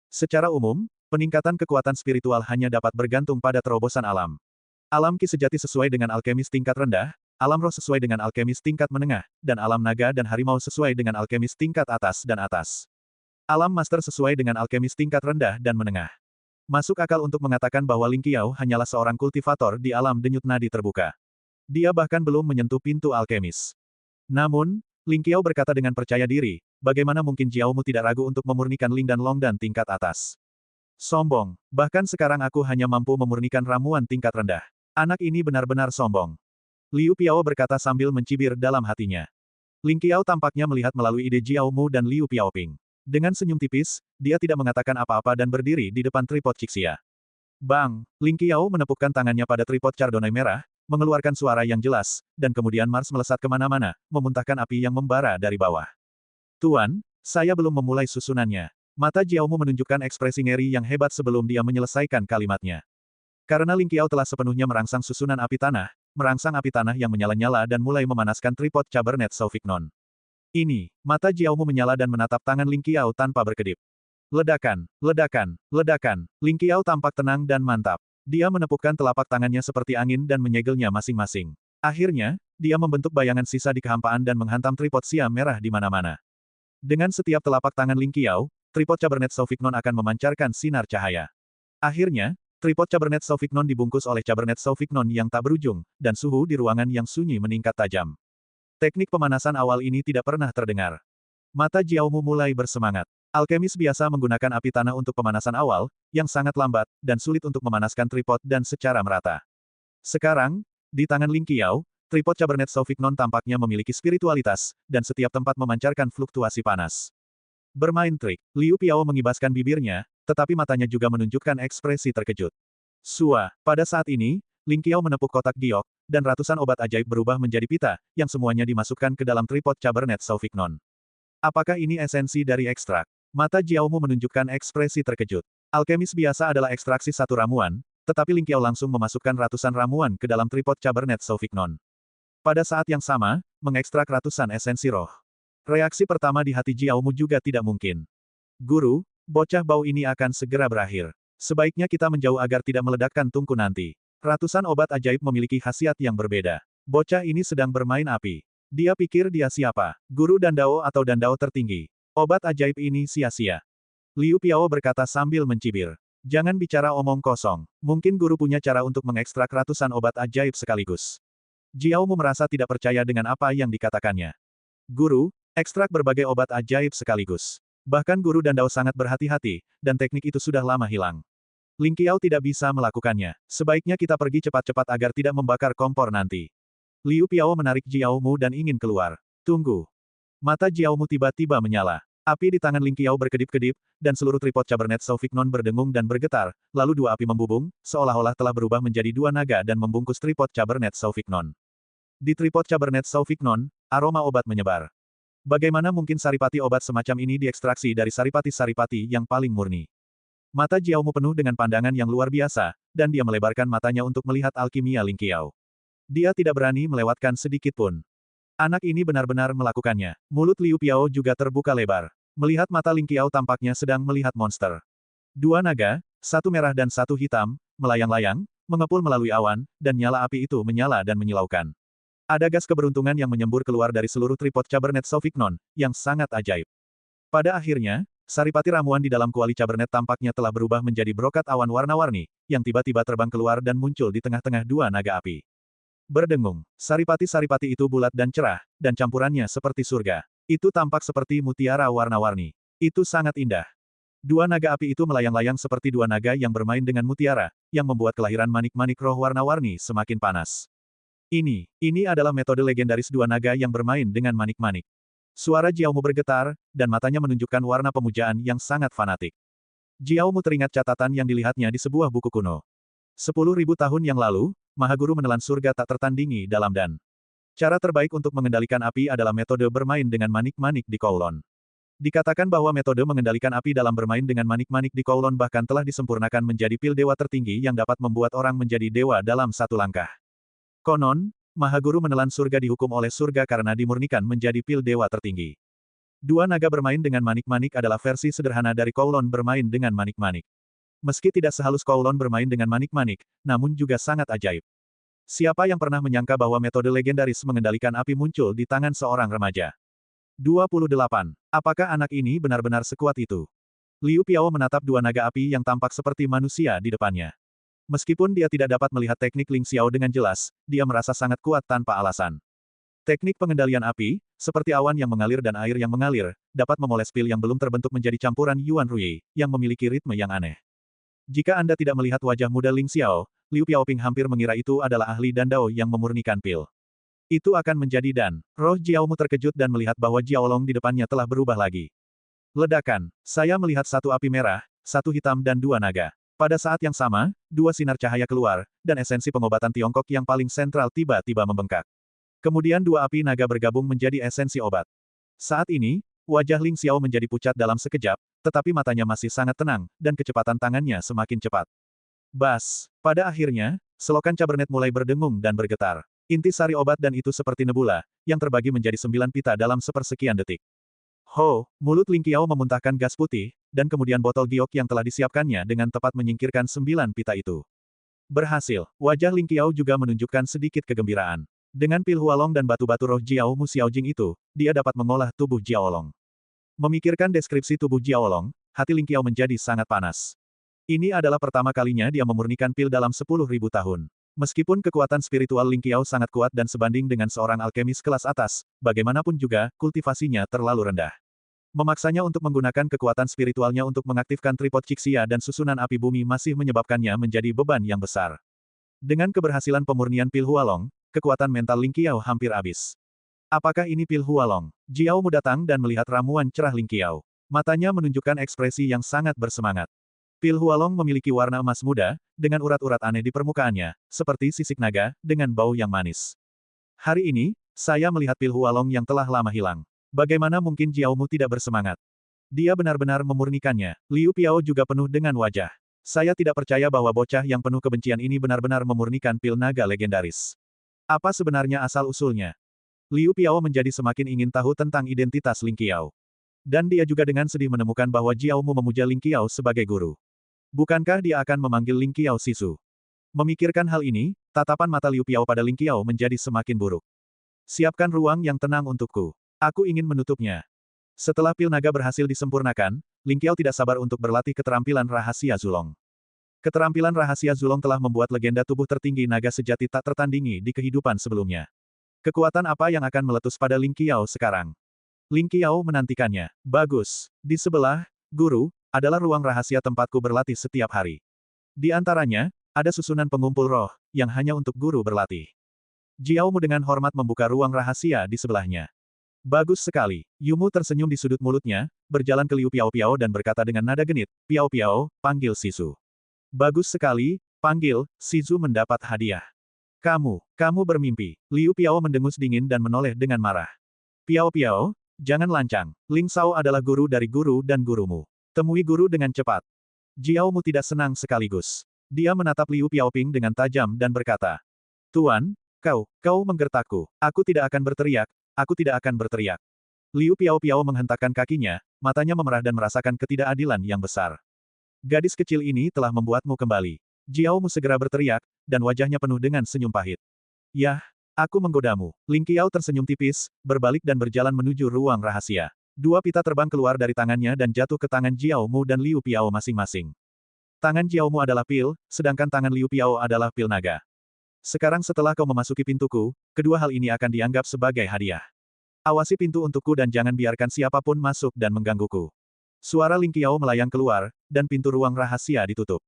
Secara umum, peningkatan kekuatan spiritual hanya dapat bergantung pada terobosan alam. Alam ki sejati sesuai dengan alkemis tingkat rendah, alam roh sesuai dengan alkemis tingkat menengah, dan alam naga dan harimau sesuai dengan alkemis tingkat atas dan atas. Alam master sesuai dengan alkemis tingkat rendah dan menengah. Masuk akal untuk mengatakan bahwa Ling Qiao hanyalah seorang kultivator di alam denyut nadi terbuka. Dia bahkan belum menyentuh pintu alkemis. Namun, Ling Qiao berkata dengan percaya diri, bagaimana mungkin Jiao Mu tidak ragu untuk memurnikan Ling dan Long dan tingkat atas. Sombong. Bahkan sekarang aku hanya mampu memurnikan ramuan tingkat rendah. Anak ini benar-benar sombong. Liu Piao berkata sambil mencibir dalam hatinya. Ling Qiao tampaknya melihat melalui ide Jiao Mu dan Liu Piaoping. Dengan senyum tipis, dia tidak mengatakan apa-apa dan berdiri di depan tripod Cixia. Bang! Ling Qiao menepukkan tangannya pada tripod Chardonnay merah, mengeluarkan suara yang jelas, dan kemudian Mars melesat kemana-mana, memuntahkan api yang membara dari bawah. Tuan, saya belum memulai susunannya. Mata Jiao Mu menunjukkan ekspresi ngeri yang hebat sebelum dia menyelesaikan kalimatnya. Karena Ling Qiao telah sepenuhnya merangsang susunan api tanah yang menyala-nyala dan mulai memanaskan tripod Cabernet Sauvignon. Ini, mata Jiao Mu menyala dan menatap tangan Ling Qiao tanpa berkedip. Ledakan, ledakan, ledakan. Ling Qiao tampak tenang dan mantap. Dia menepukkan telapak tangannya seperti angin dan menyegelnya masing-masing. Akhirnya, dia membentuk bayangan sisa di kehampaan dan menghantam tripod siam merah di mana-mana. Dengan setiap telapak tangan Ling Qiao, tripod Cabernet Sauvignon akan memancarkan sinar cahaya. Akhirnya, Tripod Cabernet Sauvignon dibungkus oleh Cabernet Sauvignon yang tak berujung, dan suhu di ruangan yang sunyi meningkat tajam. Teknik pemanasan awal ini tidak pernah terdengar. Mata Jiaomu mulai bersemangat. Alkemis biasa menggunakan api tanah untuk pemanasan awal, yang sangat lambat, dan sulit untuk memanaskan tripod dan secara merata. Sekarang, di tangan Ling Qiao, tripod Cabernet Sauvignon tampaknya memiliki spiritualitas, dan setiap tempat memancarkan fluktuasi panas. Bermain trik, Liu Piao mengibaskan bibirnya, tetapi matanya juga menunjukkan ekspresi terkejut. Pada saat ini, Ling Qiao menepuk kotak giok, dan ratusan obat ajaib berubah menjadi pita, yang semuanya dimasukkan ke dalam tripod Cabernet Sauvignon. Apakah ini esensi dari ekstrak? Mata Jiaomu menunjukkan ekspresi terkejut. Alkemis biasa adalah ekstraksi satu ramuan, tetapi Ling Qiao langsung memasukkan ratusan ramuan ke dalam tripod Cabernet Sauvignon. Pada saat yang sama, mengekstrak ratusan esensi roh. Reaksi pertama di hati Jiaomu juga tidak mungkin. Guru, bocah bau ini akan segera berakhir. Sebaiknya kita menjauh agar tidak meledakkan tungku nanti. Ratusan obat ajaib memiliki khasiat yang berbeda. Bocah ini sedang bermain api. Dia pikir dia siapa? Guru Dandao atau Dandao tertinggi. Obat ajaib ini sia-sia. Liu Piao berkata sambil mencibir. Jangan bicara omong kosong. Mungkin guru punya cara untuk mengekstrak ratusan obat ajaib sekaligus. Jiaomu merasa tidak percaya dengan apa yang dikatakannya. Guru, ekstrak berbagai obat ajaib sekaligus. Bahkan guru Dandao sangat berhati-hati, dan teknik itu sudah lama hilang. Ling Qiao tidak bisa melakukannya. Sebaiknya kita pergi cepat-cepat agar tidak membakar kompor nanti. Liu Piao menarik Jiaomu dan ingin keluar. Tunggu. Mata Jiaomu tiba-tiba menyala. Api di tangan Ling Qiao berkedip-kedip, dan seluruh tripod Cabernet Sauvignon berdengung dan bergetar, lalu dua api membubung, seolah-olah telah berubah menjadi dua naga dan membungkus tripod Cabernet Sauvignon. Di tripod Cabernet Sauvignon, aroma obat menyebar. Bagaimana mungkin saripati obat semacam ini diekstraksi dari saripati-saripati yang paling murni? Mata Jiaomu penuh dengan pandangan yang luar biasa, dan dia melebarkan matanya untuk melihat alkimia Ling Qiao. Dia tidak berani melewatkan sedikit pun. Anak ini benar-benar melakukannya. Mulut Liu Piao juga terbuka lebar. Melihat mata Ling Qiao tampaknya sedang melihat monster. Dua naga, satu merah dan satu hitam, melayang-layang, mengepul melalui awan, dan nyala api itu menyala dan menyilaukan. Ada gas keberuntungan yang menyembur keluar dari seluruh tripod Cabernet Sauvignon, yang sangat ajaib. Pada akhirnya, saripati ramuan di dalam kuali Cabernet tampaknya telah berubah menjadi brokat awan warna-warni, yang tiba-tiba terbang keluar dan muncul di tengah-tengah dua naga api. Berdengung, saripati-saripati itu bulat dan cerah, dan campurannya seperti surga. Itu tampak seperti mutiara warna-warni. Itu sangat indah. Dua naga api itu melayang-layang seperti dua naga yang bermain dengan mutiara, yang membuat kelahiran manik-manik roh warna-warni semakin panas. Ini adalah metode legendaris dua naga yang bermain dengan manik-manik. Suara Jiaomu bergetar, dan matanya menunjukkan warna pemujaan yang sangat fanatik. Jiaomu teringat catatan yang dilihatnya di sebuah buku kuno. 10.000 tahun yang lalu, Mahaguru menelan surga tak tertandingi dalam dan. Cara terbaik untuk mengendalikan api adalah metode bermain dengan manik-manik di Kowloon. Dikatakan bahwa metode mengendalikan api dalam bermain dengan manik-manik di Kowloon bahkan telah disempurnakan menjadi pil dewa tertinggi yang dapat membuat orang menjadi dewa dalam satu langkah. Konon, Mahaguru menelan surga dihukum oleh surga karena dimurnikan menjadi pil dewa tertinggi. Dua naga bermain dengan manik-manik adalah versi sederhana dari Kowloon bermain dengan manik-manik. Meski tidak sehalus Kowloon bermain dengan manik-manik, namun juga sangat ajaib. Siapa yang pernah menyangka bahwa metode legendaris mengendalikan api muncul di tangan seorang remaja? 28. Apakah anak ini benar-benar sekuat itu? Liu Piao menatap dua naga api yang tampak seperti manusia di depannya. Meskipun dia tidak dapat melihat teknik Ling Xiao dengan jelas, dia merasa sangat kuat tanpa alasan. Teknik pengendalian api, seperti awan yang mengalir dan air yang mengalir, dapat memoles pil yang belum terbentuk menjadi campuran Yuan Ruyi, yang memiliki ritme yang aneh. Jika Anda tidak melihat wajah muda Ling Xiao, Liu Piaoping hampir mengira itu adalah ahli Dandao yang memurnikan pil. Itu akan menjadi dan. Roh Jiaomu terkejut dan melihat bahwa Jiaolong di depannya telah berubah lagi. Ledakan. Saya melihat satu api merah, satu hitam dan dua naga. Pada saat yang sama, dua sinar cahaya keluar, dan esensi pengobatan Tiongkok yang paling sentral tiba-tiba membengkak. Kemudian dua api naga bergabung menjadi esensi obat. Saat ini, wajah Ling Xiao menjadi pucat dalam sekejap, tetapi matanya masih sangat tenang, dan kecepatan tangannya semakin cepat. Bas! Pada akhirnya, selokan Cabernet mulai berdengung dan bergetar. Inti sari obat dan itu seperti nebula, yang terbagi menjadi 9 pita dalam sepersekian detik. Ho! Mulut Ling Qiao memuntahkan gas putih, dan kemudian botol giok yang telah disiapkannya dengan tepat menyingkirkan 9 pita itu. Berhasil. Wajah Ling Qiao juga menunjukkan sedikit kegembiraan. Dengan pil hualong dan batu-batu roh Jiao Mu Xiaojing itu, dia dapat mengolah tubuh Jiaolong. Memikirkan deskripsi tubuh Jiaolong, hati Ling Qiao menjadi sangat panas. Ini adalah pertama kalinya dia memurnikan pil dalam 10.000 tahun. Meskipun kekuatan spiritual Ling Qiao sangat kuat dan sebanding dengan seorang alkemis kelas atas, bagaimanapun juga, kultivasinya terlalu rendah. Memaksanya untuk menggunakan kekuatan spiritualnya untuk mengaktifkan tripod Cixia dan susunan api bumi masih menyebabkannya menjadi beban yang besar. Dengan keberhasilan pemurnian pil Hualong, kekuatan mental Ling Qiao hampir habis. Apakah ini pil Hualong? Jiao Mu datang dan melihat ramuan cerah Ling Qiao. Matanya menunjukkan ekspresi yang sangat bersemangat. Pil Hualong memiliki warna emas muda, dengan urat-urat aneh di permukaannya, seperti sisik naga, dengan bau yang manis. Hari ini, saya melihat pil Hualong yang telah lama hilang. Bagaimana mungkin Jiao Mu tidak bersemangat? Dia benar-benar memurnikannya. Liu Piao juga penuh dengan wajah. Saya tidak percaya bahwa bocah yang penuh kebencian ini benar-benar memurnikan pil naga legendaris. Apa sebenarnya asal-usulnya? Liu Piao menjadi semakin ingin tahu tentang identitas Ling Qiao. Dan dia juga dengan sedih menemukan bahwa Jiao Mu memuja Ling Qiao sebagai guru. Bukankah dia akan memanggil Ling Qiao Sisu? Memikirkan hal ini, tatapan mata Liu Piao pada Ling Qiao menjadi semakin buruk. Siapkan ruang yang tenang untukku. Aku ingin menutupnya. Setelah pil naga berhasil disempurnakan, Ling Qiao tidak sabar untuk berlatih keterampilan rahasia Zulong. Keterampilan rahasia Zulong telah membuat legenda tubuh tertinggi naga sejati tak tertandingi di kehidupan sebelumnya. Kekuatan apa yang akan meletus pada Ling Qiao sekarang? Ling Qiao menantikannya. Bagus. Di sebelah, guru, adalah ruang rahasia tempatku berlatih setiap hari. Di antaranya, ada susunan pengumpul roh, yang hanya untuk guru berlatih. Jiao Mu dengan hormat membuka ruang rahasia di sebelahnya. Bagus sekali. Yumu tersenyum di sudut mulutnya, berjalan ke Liu Piao Piao dan berkata dengan nada genit, Piao Piao, panggil Sisu. Bagus sekali, panggil, Sisu mendapat hadiah. Kamu bermimpi. Liu Piao mendengus dingin dan menoleh dengan marah. Piao Piao, jangan lancang. Ling Shao adalah guru dari guru dan gurumu. Temui guru dengan cepat. Jiao Mu tidak senang sekaligus. Dia menatap Liu Piaoping dengan tajam dan berkata, Tuan, kau menggertakku. Aku tidak akan berteriak. Liu Piao Piao menghentakkan kakinya, matanya memerah dan merasakan ketidakadilan yang besar. Gadis kecil ini telah membuatmu kembali. Jiao Mu segera berteriak, dan wajahnya penuh dengan senyum pahit. Yah, aku menggodamu. Ling Qiao tersenyum tipis, berbalik dan berjalan menuju ruang rahasia. Dua pita terbang keluar dari tangannya dan jatuh ke tangan Jiao Mu dan Liu Piao masing-masing. Tangan Jiao Mu adalah pil, sedangkan tangan Liu Piao adalah pil naga. Sekarang setelah kau memasuki pintuku, kedua hal ini akan dianggap sebagai hadiah. Awasi pintu untukku dan jangan biarkan siapapun masuk dan menggangguku. Suara Ling Qiao melayang keluar, dan pintu ruang rahasia ditutup.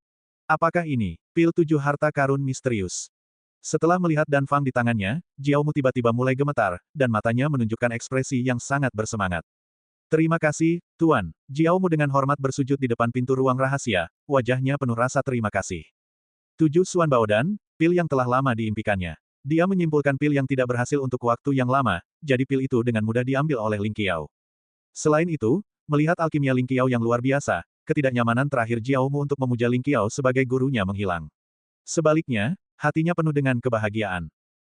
Apakah ini pil 7 harta karun misterius? Setelah melihat Danfang di tangannya, Jiao Mu tiba-tiba mulai gemetar, dan matanya menunjukkan ekspresi yang sangat bersemangat. Terima kasih, Tuan. Jiao Mu dengan hormat bersujud di depan pintu ruang rahasia, wajahnya penuh rasa terima kasih. 7 Suan Baodan, pil yang telah lama diimpikannya. Dia menyimpulkan pil yang tidak berhasil untuk waktu yang lama, jadi pil itu dengan mudah diambil oleh Ling Qiao. Selain itu, melihat alkimia Ling Qiao yang luar biasa, ketidaknyamanan terakhir Jiao Mu untuk memuja Ling Qiao sebagai gurunya menghilang. Sebaliknya, hatinya penuh dengan kebahagiaan.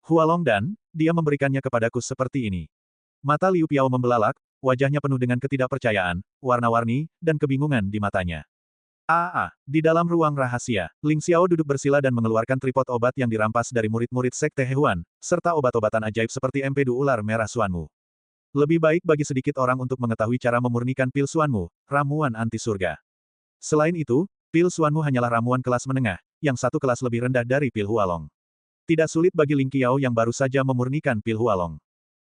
Hualong dan, dia memberikannya kepadaku seperti ini. Mata Liu Piao membelalak, wajahnya penuh dengan ketidakpercayaan, warna-warni, dan kebingungan di matanya. Di dalam ruang rahasia, Ling Xiao duduk bersila dan mengeluarkan tripod obat yang dirampas dari murid-murid Sekte Hehuan, serta obat-obatan ajaib seperti empedu ular merah Suanmu. Lebih baik bagi sedikit orang untuk mengetahui cara memurnikan pil Suanmu, ramuan anti surga. Selain itu, pil Suanmu hanyalah ramuan kelas menengah, yang satu kelas lebih rendah dari pil Hualong. Tidak sulit bagi Ling Qiao yang baru saja memurnikan pil Hualong.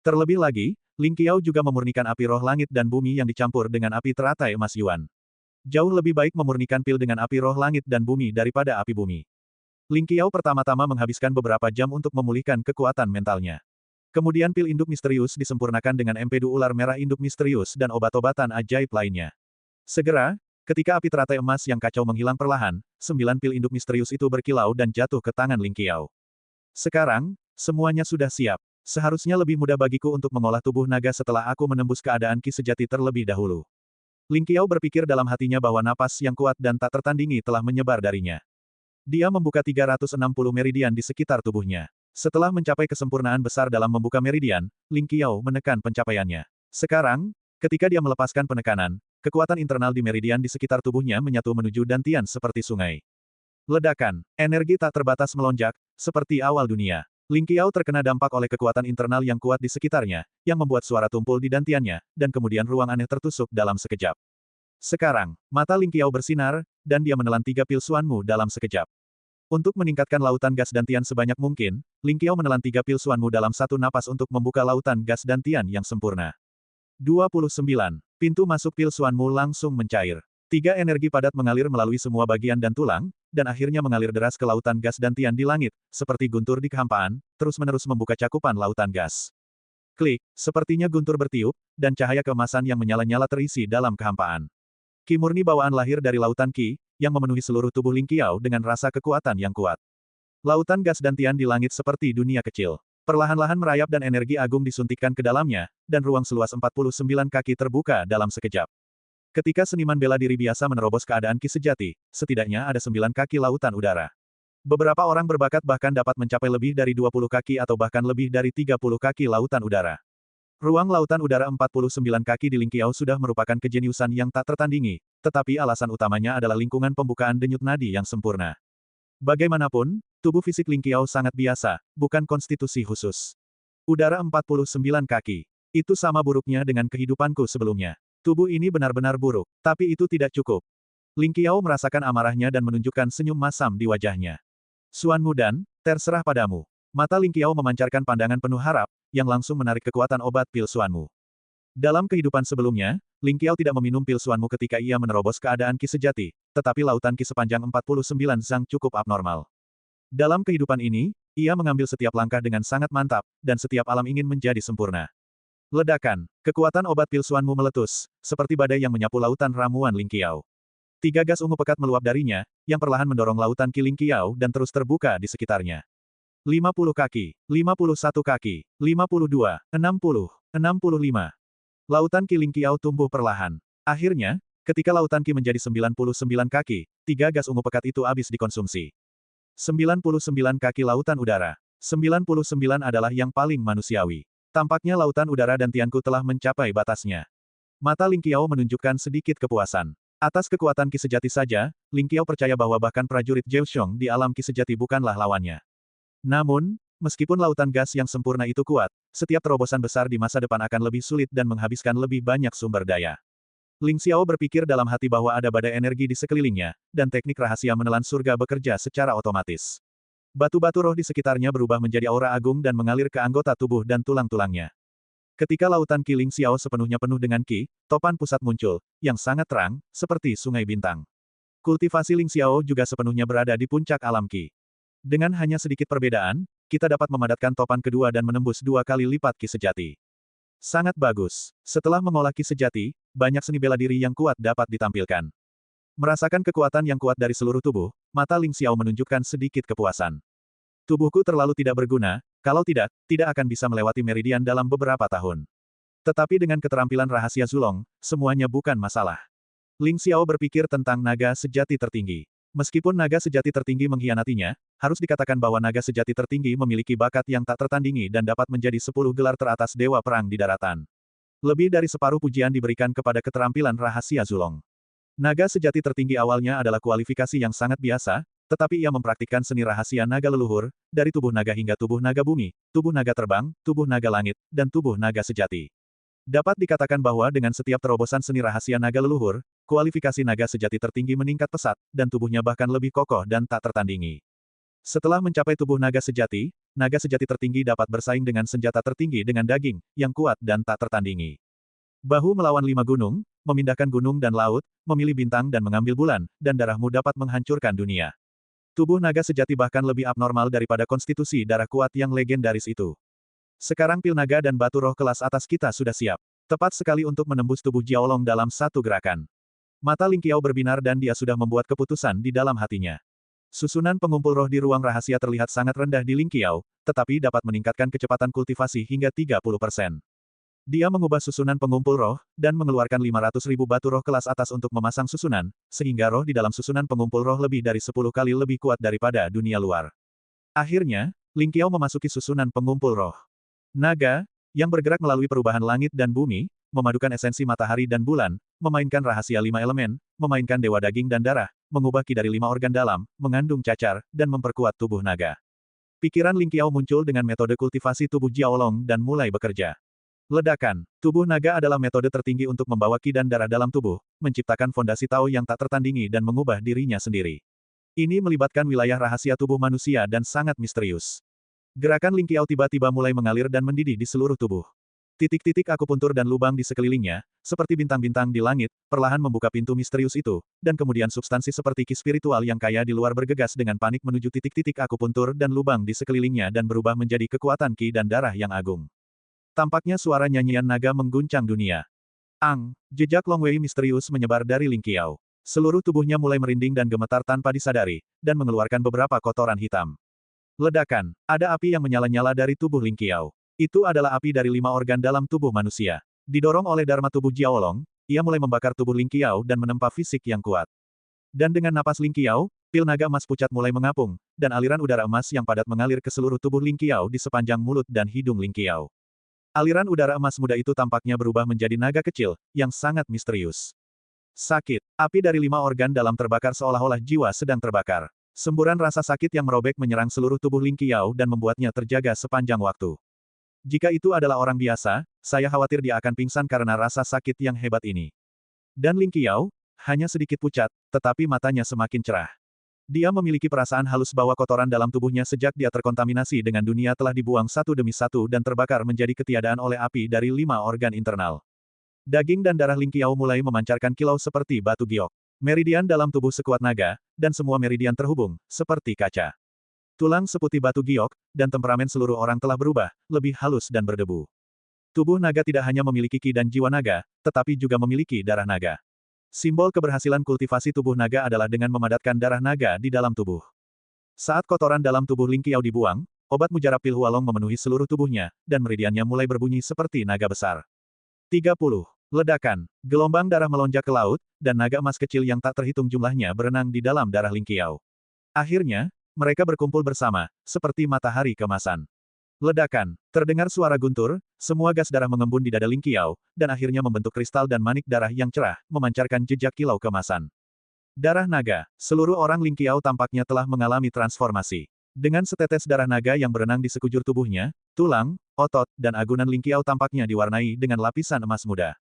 Terlebih lagi, Ling Qiao juga memurnikan api roh langit dan bumi yang dicampur dengan api teratai emas Yuan. Jauh lebih baik memurnikan pil dengan api roh langit dan bumi daripada api bumi. Ling Qiao pertama-tama menghabiskan beberapa jam untuk memulihkan kekuatan mentalnya. Kemudian pil induk misterius disempurnakan dengan empedu ular merah induk misterius dan obat-obatan ajaib lainnya. Segera, ketika api teratai emas yang kacau menghilang perlahan, 9 pil induk misterius itu berkilau dan jatuh ke tangan Ling Qiao. Sekarang, semuanya sudah siap. Seharusnya lebih mudah bagiku untuk mengolah tubuh naga setelah aku menembus keadaan ki sejati terlebih dahulu. Ling Qiao berpikir dalam hatinya bahwa napas yang kuat dan tak tertandingi telah menyebar darinya. Dia membuka 360 meridian di sekitar tubuhnya. Setelah mencapai kesempurnaan besar dalam membuka meridian, Ling Qiao menekan pencapaiannya. Sekarang, ketika dia melepaskan penekanan, kekuatan internal di meridian di sekitar tubuhnya menyatu menuju dantian seperti sungai. Ledakan, energi tak terbatas melonjak, seperti awal dunia. Ling Qiao terkena dampak oleh kekuatan internal yang kuat di sekitarnya, yang membuat suara tumpul di dantiannya, dan kemudian ruang aneh tertusuk dalam sekejap. Sekarang, mata Ling Qiao bersinar, dan dia menelan 3 pil Xuanmu dalam sekejap. Untuk meningkatkan lautan gas dan tian sebanyak mungkin, Ling Qiao menelan 3 pil Xuanmu dalam satu napas untuk membuka lautan gas dan tian yang sempurna. 29. Pintu masuk pil Xuanmu langsung mencair. 3 energi padat mengalir melalui semua bagian dan tulang, dan akhirnya mengalir deras ke lautan gas dan tian di langit, seperti guntur di kehampaan, terus-menerus membuka cakupan lautan gas. Klik, sepertinya guntur bertiup, dan cahaya keemasan yang menyala-nyala terisi dalam kehampaan. Ki murni bawaan lahir dari lautan Ki, yang memenuhi seluruh tubuh Ling Qiao dengan rasa kekuatan yang kuat. Lautan gas dan tian di langit seperti dunia kecil. Perlahan-lahan merayap dan energi agung disuntikkan ke dalamnya, dan ruang seluas 49 kaki terbuka dalam sekejap. Ketika seniman bela diri biasa menerobos keadaan Ki sejati, setidaknya ada 9 kaki lautan udara. Beberapa orang berbakat bahkan dapat mencapai lebih dari 20 kaki atau bahkan lebih dari 30 kaki lautan udara. Ruang lautan udara 49 kaki di Ling Qiao sudah merupakan kejeniusan yang tak tertandingi, tetapi alasan utamanya adalah lingkungan pembukaan denyut nadi yang sempurna. Bagaimanapun, tubuh fisik Ling Qiao sangat biasa, bukan konstitusi khusus. Udara 49 kaki. Itu sama buruknya dengan kehidupanku sebelumnya. Tubuh ini benar-benar buruk, tapi itu tidak cukup. Ling Qiao merasakan amarahnya dan menunjukkan senyum masam di wajahnya. Xuanmu dan, terserah padamu. Mata Ling Qiao memancarkan pandangan penuh harap, yang langsung menarik kekuatan obat pil Xuanmu. Dalam kehidupan sebelumnya, Ling Qiao tidak meminum pil Xuanmu ketika ia menerobos keadaan Ki sejati, tetapi lautan Ki sepanjang 49 zang cukup abnormal. Dalam kehidupan ini, ia mengambil setiap langkah dengan sangat mantap, dan setiap alam ingin menjadi sempurna. Ledakan, kekuatan obat pil Xuanmu meletus, seperti badai yang menyapu lautan ramuan Ling Qiao. 3 gas ungu pekat meluap darinya, yang perlahan mendorong lautan Ki Ling Qiao dan terus terbuka di sekitarnya. 50 kaki, 51 kaki, 52, 60, 65. Lautan Ki Ling Qiao tumbuh perlahan. Akhirnya, ketika lautan Ki menjadi 99 kaki, 3 gas ungu pekat itu habis dikonsumsi. 99 kaki lautan udara. 99 adalah yang paling manusiawi. Tampaknya lautan udara dan tianku telah mencapai batasnya. Mata Ling Qiao menunjukkan sedikit kepuasan. Atas kekuatan Ki sejati saja, Ling Qiao percaya bahwa bahkan prajurit Zhao Xiong di alam Ki sejati bukanlah lawannya. Namun, meskipun lautan gas yang sempurna itu kuat, setiap terobosan besar di masa depan akan lebih sulit dan menghabiskan lebih banyak sumber daya. Ling Xiao berpikir dalam hati bahwa ada badai energi di sekelilingnya, dan teknik rahasia menelan surga bekerja secara otomatis. Batu-batu roh di sekitarnya berubah menjadi aura agung dan mengalir ke anggota tubuh dan tulang-tulangnya. Ketika lautan Ki Ling Xiao sepenuhnya penuh dengan Ki, topan pusat muncul, yang sangat terang, seperti sungai bintang. Kultivasi Ling Xiao juga sepenuhnya berada di puncak alam Ki. Dengan hanya sedikit perbedaan, kita dapat memadatkan topan kedua dan menembus 2 kali lipat Ki sejati. Sangat bagus. Setelah mengolah Ki sejati, banyak seni bela diri yang kuat dapat ditampilkan. Merasakan kekuatan yang kuat dari seluruh tubuh, mata Ling Xiao menunjukkan sedikit kepuasan. Tubuhku terlalu tidak berguna, kalau tidak akan bisa melewati meridian dalam beberapa tahun. Tetapi dengan keterampilan rahasia Zulong, semuanya bukan masalah. Ling Xiao berpikir tentang naga sejati tertinggi. Meskipun naga sejati tertinggi mengkhianatinya, harus dikatakan bahwa naga sejati tertinggi memiliki bakat yang tak tertandingi dan dapat menjadi 10 gelar teratas dewa perang di daratan. Lebih dari separuh pujian diberikan kepada keterampilan rahasia Zulong. Naga sejati tertinggi awalnya adalah kualifikasi yang sangat biasa, tetapi ia mempraktikkan seni rahasia naga leluhur, dari tubuh naga hingga tubuh naga bumi, tubuh naga terbang, tubuh naga langit, dan tubuh naga sejati. Dapat dikatakan bahwa dengan setiap terobosan seni rahasia naga leluhur, kualifikasi naga sejati tertinggi meningkat pesat, dan tubuhnya bahkan lebih kokoh dan tak tertandingi. Setelah mencapai tubuh naga sejati tertinggi dapat bersaing dengan senjata tertinggi dengan daging, yang kuat dan tak tertandingi. Bahu melawan 5 gunung, memindahkan gunung dan laut, memilih bintang dan mengambil bulan, dan darahmu dapat menghancurkan dunia. Tubuh naga sejati bahkan lebih abnormal daripada konstitusi darah kuat yang legendaris itu. Sekarang pil naga dan batu roh kelas atas kita sudah siap. Tepat sekali untuk menembus tubuh Jiaolong dalam satu gerakan. Mata Ling Qiao berbinar dan dia sudah membuat keputusan di dalam hatinya. Susunan pengumpul roh di ruang rahasia terlihat sangat rendah di Ling Qiao, tetapi dapat meningkatkan kecepatan kultivasi hingga 30%. Dia mengubah susunan pengumpul roh, dan mengeluarkan 500.000 batu roh kelas atas untuk memasang susunan, sehingga roh di dalam susunan pengumpul roh lebih dari 10 kali lebih kuat daripada dunia luar. Akhirnya, Ling Qiao memasuki susunan pengumpul roh. Naga, yang bergerak melalui perubahan langit dan bumi, memadukan esensi matahari dan bulan, memainkan rahasia 5 elemen, memainkan dewa daging dan darah, mengubah ki dari 5 organ dalam, mengandung cacar, dan memperkuat tubuh naga. Pikiran Ling Qiao muncul dengan metode kultivasi tubuh Jiaolong dan mulai bekerja. Ledakan. Tubuh naga adalah metode tertinggi untuk membawa ki dan darah dalam tubuh, menciptakan fondasi Tao yang tak tertandingi dan mengubah dirinya sendiri. Ini melibatkan wilayah rahasia tubuh manusia dan sangat misterius. Gerakan Ling Qiao tiba-tiba mulai mengalir dan mendidih di seluruh tubuh. Titik-titik akupuntur dan lubang di sekelilingnya, seperti bintang-bintang di langit, perlahan membuka pintu misterius itu, dan kemudian substansi seperti ki spiritual yang kaya di luar bergegas dengan panik menuju titik-titik akupuntur dan lubang di sekelilingnya dan berubah menjadi kekuatan ki dan darah yang agung. Tampaknya suara nyanyian naga mengguncang dunia. Jejak Long Wei misterius menyebar dari Ling Qiao. Seluruh tubuhnya mulai merinding dan gemetar tanpa disadari, dan mengeluarkan beberapa kotoran hitam. Ledakan. Ada api yang menyala-nyala dari tubuh Ling Qiao. Itu adalah api dari 5 organ dalam tubuh manusia. Didorong oleh dharma tubuh Jiaolong, ia mulai membakar tubuh Ling Qiao dan menempa fisik yang kuat. Dan dengan napas Ling Qiao, pil naga emas pucat mulai mengapung, dan aliran udara emas yang padat mengalir ke seluruh tubuh Ling Qiao di sepanjang mulut dan hidung Ling Qiao. Aliran udara emas muda itu tampaknya berubah menjadi naga kecil, yang sangat misterius. Sakit. Api dari 5 organ dalam terbakar seolah-olah jiwa sedang terbakar. Semburan rasa sakit yang merobek menyerang seluruh tubuh Ling Qiao dan membuatnya terjaga sepanjang waktu. Jika itu adalah orang biasa, saya khawatir dia akan pingsan karena rasa sakit yang hebat ini. Dan Ling Qiao, hanya sedikit pucat, tetapi matanya semakin cerah. Dia memiliki perasaan halus bahwa kotoran dalam tubuhnya sejak dia terkontaminasi dengan dunia telah dibuang satu demi satu dan terbakar menjadi ketiadaan oleh api dari 5 organ internal. Daging dan darah Ling Qiao mulai memancarkan kilau seperti batu giok. Meridian dalam tubuh sekuat naga, dan semua meridian terhubung, seperti kaca. Tulang seputih batu giok, dan temperamen seluruh orang telah berubah, lebih halus dan berdebu. Tubuh naga tidak hanya memiliki ki dan jiwa naga, tetapi juga memiliki darah naga. Simbol keberhasilan kultivasi tubuh naga adalah dengan memadatkan darah naga di dalam tubuh. Saat kotoran dalam tubuh Ling Qiao dibuang, obat mujarab pil Hualong memenuhi seluruh tubuhnya, dan meridiannya mulai berbunyi seperti naga besar. 30. Ledakan. Gelombang darah melonjak ke laut, dan naga emas kecil yang tak terhitung jumlahnya berenang di dalam darah Ling Qiao. Akhirnya, mereka berkumpul bersama, seperti matahari kemasan. Ledakan. Terdengar suara guntur, semua gas darah mengembun di dada Ling Qiao, dan akhirnya membentuk kristal dan manik darah yang cerah, memancarkan jejak kilau kemasan. Darah naga. Seluruh orang Ling Qiao tampaknya telah mengalami transformasi. Dengan setetes darah naga yang berenang di sekujur tubuhnya, tulang, otot, dan agunan Ling Qiao tampaknya diwarnai dengan lapisan emas muda.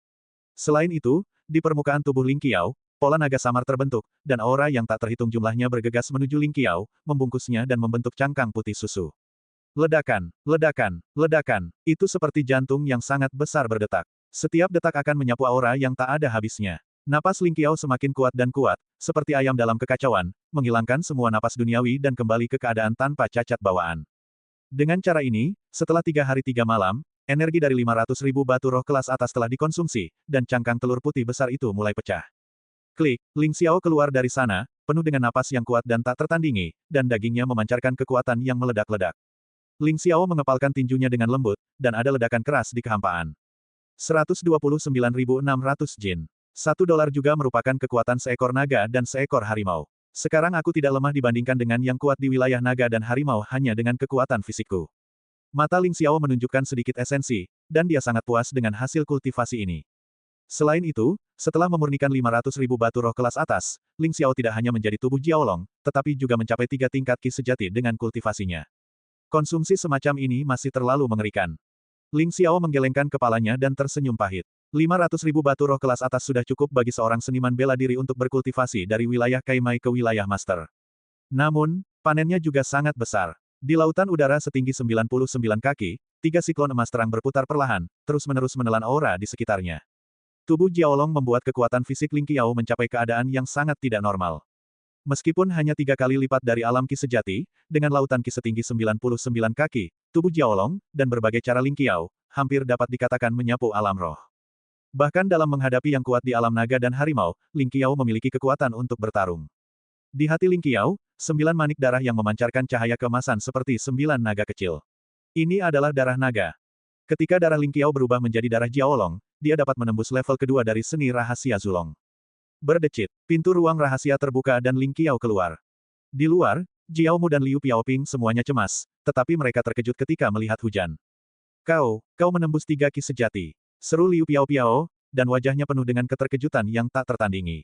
Selain itu, di permukaan tubuh Ling Qiao, pola naga samar terbentuk, dan aura yang tak terhitung jumlahnya bergegas menuju Ling Qiao, membungkusnya dan membentuk cangkang putih susu. Ledakan, ledakan, ledakan, itu seperti jantung yang sangat besar berdetak. Setiap detak akan menyapu aura yang tak ada habisnya. Napas Ling Qiao semakin kuat dan kuat, seperti ayam dalam kekacauan, menghilangkan semua napas duniawi dan kembali ke keadaan tanpa cacat bawaan. Dengan cara ini, setelah 3 hari 3 malam, energi dari 500.000 batu roh kelas atas telah dikonsumsi, dan cangkang telur putih besar itu mulai pecah. Klik, Ling Xiao keluar dari sana, penuh dengan napas yang kuat dan tak tertandingi, dan dagingnya memancarkan kekuatan yang meledak-ledak. Ling Xiao mengepalkan tinjunya dengan lembut, dan ada ledakan keras di kehampaan. 129.600 jin. $1 juga merupakan kekuatan seekor naga dan seekor harimau. Sekarang aku tidak lemah dibandingkan dengan yang kuat di wilayah naga dan harimau hanya dengan kekuatan fisikku. Mata Ling Xiao menunjukkan sedikit esensi, dan dia sangat puas dengan hasil kultivasi ini. Selain itu, setelah memurnikan 500.000 batu roh kelas atas, Ling Xiao tidak hanya menjadi tubuh Jiaolong, tetapi juga mencapai 3 tingkat ki sejati dengan kultivasinya. Konsumsi semacam ini masih terlalu mengerikan. Ling Xiao menggelengkan kepalanya dan tersenyum pahit. 500.000 batu roh kelas atas sudah cukup bagi seorang seniman bela diri untuk berkultivasi dari wilayah Kaimai ke wilayah Master. Namun, panennya juga sangat besar. Di lautan udara setinggi 99 kaki, 3 siklon emas terang berputar perlahan, terus-menerus menelan aura di sekitarnya. Tubuh Jiaolong membuat kekuatan fisik Ling Qiao mencapai keadaan yang sangat tidak normal. Meskipun hanya 3 kali lipat dari alam ki sejati, dengan lautan ki setinggi 99 kaki, tubuh Jiaolong, dan berbagai cara Ling Qiao, hampir dapat dikatakan menyapu alam roh. Bahkan dalam menghadapi yang kuat di alam naga dan harimau, Ling Qiao memiliki kekuatan untuk bertarung. Di hati Ling Qiao, 9 manik darah yang memancarkan cahaya keemasan seperti 9 naga kecil. Ini adalah darah naga. Ketika darah Ling Qiao berubah menjadi darah Jiaolong, dia dapat menembus level kedua dari seni rahasia Zulong. Berdecit, pintu ruang rahasia terbuka dan Ling Qiao keluar. Di luar, Jiao Mu dan Liu Piaoping semuanya cemas, tetapi mereka terkejut ketika melihat hujan. Kau menembus 3 ki sejati. Seru Liu Piao, dan wajahnya penuh dengan keterkejutan yang tak tertandingi.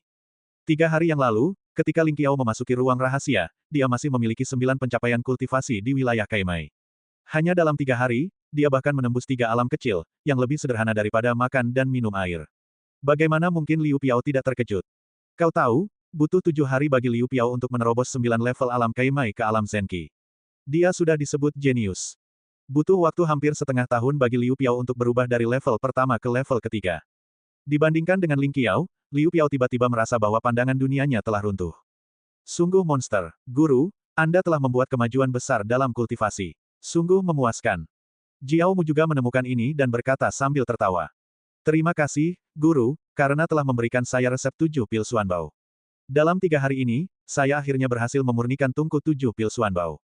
3 hari yang lalu, ketika Ling Qiao memasuki ruang rahasia, dia masih memiliki 9 pencapaian kultivasi di wilayah Kaimai. Hanya dalam 3 hari, dia bahkan menembus 3 alam kecil, yang lebih sederhana daripada makan dan minum air. Bagaimana mungkin Liu Piao tidak terkejut? Kau tahu, butuh 7 hari bagi Liu Piao untuk menerobos 9 level alam Kaimai ke alam Zenki. Dia sudah disebut jenius. Butuh waktu hampir setengah tahun bagi Liu Piao untuk berubah dari level pertama ke level ketiga. Dibandingkan dengan Ling Qiao, Liu Piao tiba-tiba merasa bahwa pandangan dunianya telah runtuh. Sungguh monster, Guru, Anda telah membuat kemajuan besar dalam kultivasi. Sungguh memuaskan. Jiao Mu juga menemukan ini dan berkata sambil tertawa. Terima kasih, Guru, karena telah memberikan saya resep 7 pil Xuanbao. Dalam 3 hari ini, saya akhirnya berhasil memurnikan tungku 7 pil Xuanbao.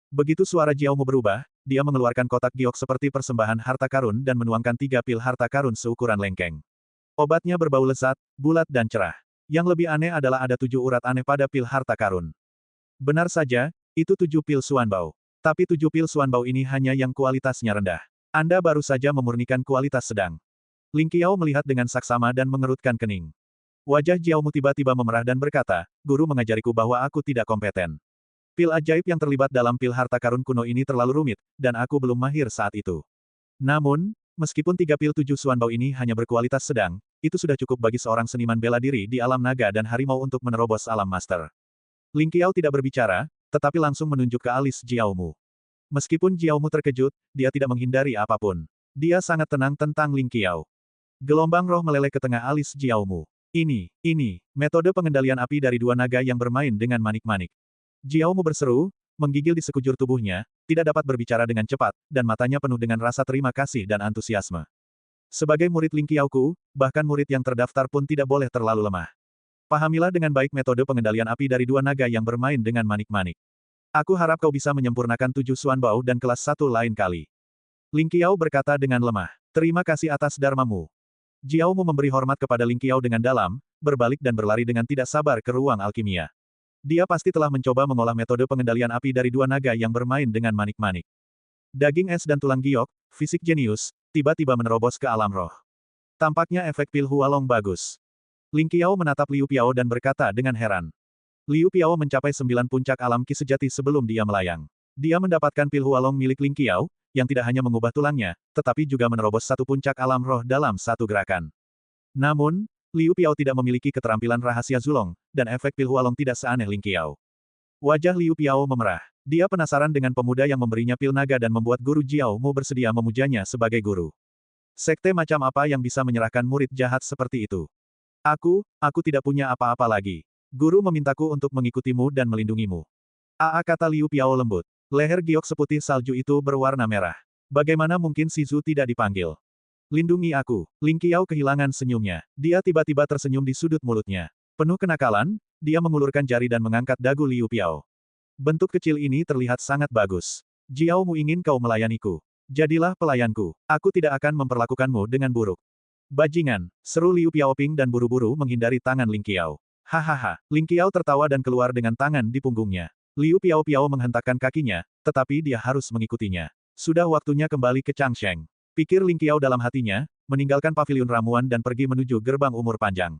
Begitu suara Jiao Mu berubah, dia mengeluarkan kotak giok seperti persembahan harta karun dan menuangkan 3 pil harta karun seukuran lengkeng. Obatnya berbau lezat, bulat dan cerah. Yang lebih aneh adalah ada 7 urat aneh pada pil harta karun. Benar saja, itu 7 pil Xuanbao. Tapi 7 pil Xuanbao ini hanya yang kualitasnya rendah. Anda baru saja memurnikan kualitas sedang. Ling Qiao melihat dengan saksama dan mengerutkan kening. Wajah Jiao Mu tiba-tiba memerah dan berkata, Guru mengajariku bahwa aku tidak kompeten. Pil ajaib yang terlibat dalam pil harta karun kuno ini terlalu rumit, dan aku belum mahir saat itu. Namun, meskipun 3 pil 7 Xuanbao ini hanya berkualitas sedang, itu sudah cukup bagi seorang seniman bela diri di alam naga dan harimau untuk menerobos alam master. Ling Qiao tidak berbicara, tetapi langsung menunjuk ke alis Jiao Mu. Meskipun Jiao Mu terkejut, dia tidak menghindari apapun. Dia sangat tenang tentang Ling Qiao. Gelombang roh meleleh ke tengah alis Jiao Mu. Ini, metode pengendalian api dari 2 naga yang bermain dengan manik-manik. Jiao Mu berseru, menggigil di sekujur tubuhnya, tidak dapat berbicara dengan cepat, dan matanya penuh dengan rasa terima kasih dan antusiasme. Sebagai murid Ling Qiao-ku, bahkan murid yang terdaftar pun tidak boleh terlalu lemah. Pahamilah dengan baik metode pengendalian api dari 2 naga yang bermain dengan manik-manik. Aku harap kau bisa menyempurnakan 7 Xuanbao dan kelas 1 lain kali. Ling Qiao berkata dengan lemah. Terima kasih atas dharmamu. Jiao Mu memberi hormat kepada Ling Qiao dengan dalam, berbalik dan berlari dengan tidak sabar ke ruang alkimia. Dia pasti telah mencoba mengolah metode pengendalian api dari 2 naga yang bermain dengan manik-manik. Daging es dan tulang giok, fisik jenius, tiba-tiba menerobos ke alam roh. Tampaknya efek pil Hualong bagus. Ling Qiao menatap Liu Piao dan berkata dengan heran. Liu Piao mencapai 9 puncak alam ki sejati sebelum dia melayang. Dia mendapatkan pil Hualong milik Ling Qiao, yang tidak hanya mengubah tulangnya, tetapi juga menerobos 1 puncak alam roh dalam 1 gerakan. Namun, Liu Piao tidak memiliki keterampilan rahasia Zulong, dan efek pil Hualong tidak seaneh Ling Qiao. Wajah Liu Piao memerah. Dia penasaran dengan pemuda yang memberinya pil naga dan membuat guru Jiao Mu bersedia memujanya sebagai guru. Sekte macam apa yang bisa menyerahkan murid jahat seperti itu? Aku tidak punya apa-apa lagi. Guru memintaku untuk mengikutimu dan melindungimu. Kata Liu Piao lembut. Leher giok seputih salju itu berwarna merah. Bagaimana mungkin si Zhu tidak dipanggil? Lindungi aku. Ling Qiao kehilangan senyumnya. Dia tiba-tiba tersenyum di sudut mulutnya. Penuh kenakalan, dia mengulurkan jari dan mengangkat dagu Liu Piao. Bentuk kecil ini terlihat sangat bagus. Jiao Mu ingin kau melayaniku. Jadilah pelayanku. Aku tidak akan memperlakukanmu dengan buruk. Bajingan, seru Liu Piaoping dan buru-buru menghindari tangan Ling Qiao. Hahaha, Ling Qiao tertawa dan keluar dengan tangan di punggungnya. Liu Piao menghentakkan kakinya, tetapi dia harus mengikutinya. Sudah waktunya kembali ke Changsheng. Pikir Ling Qiao dalam hatinya, meninggalkan paviliun ramuan dan pergi menuju gerbang umur panjang.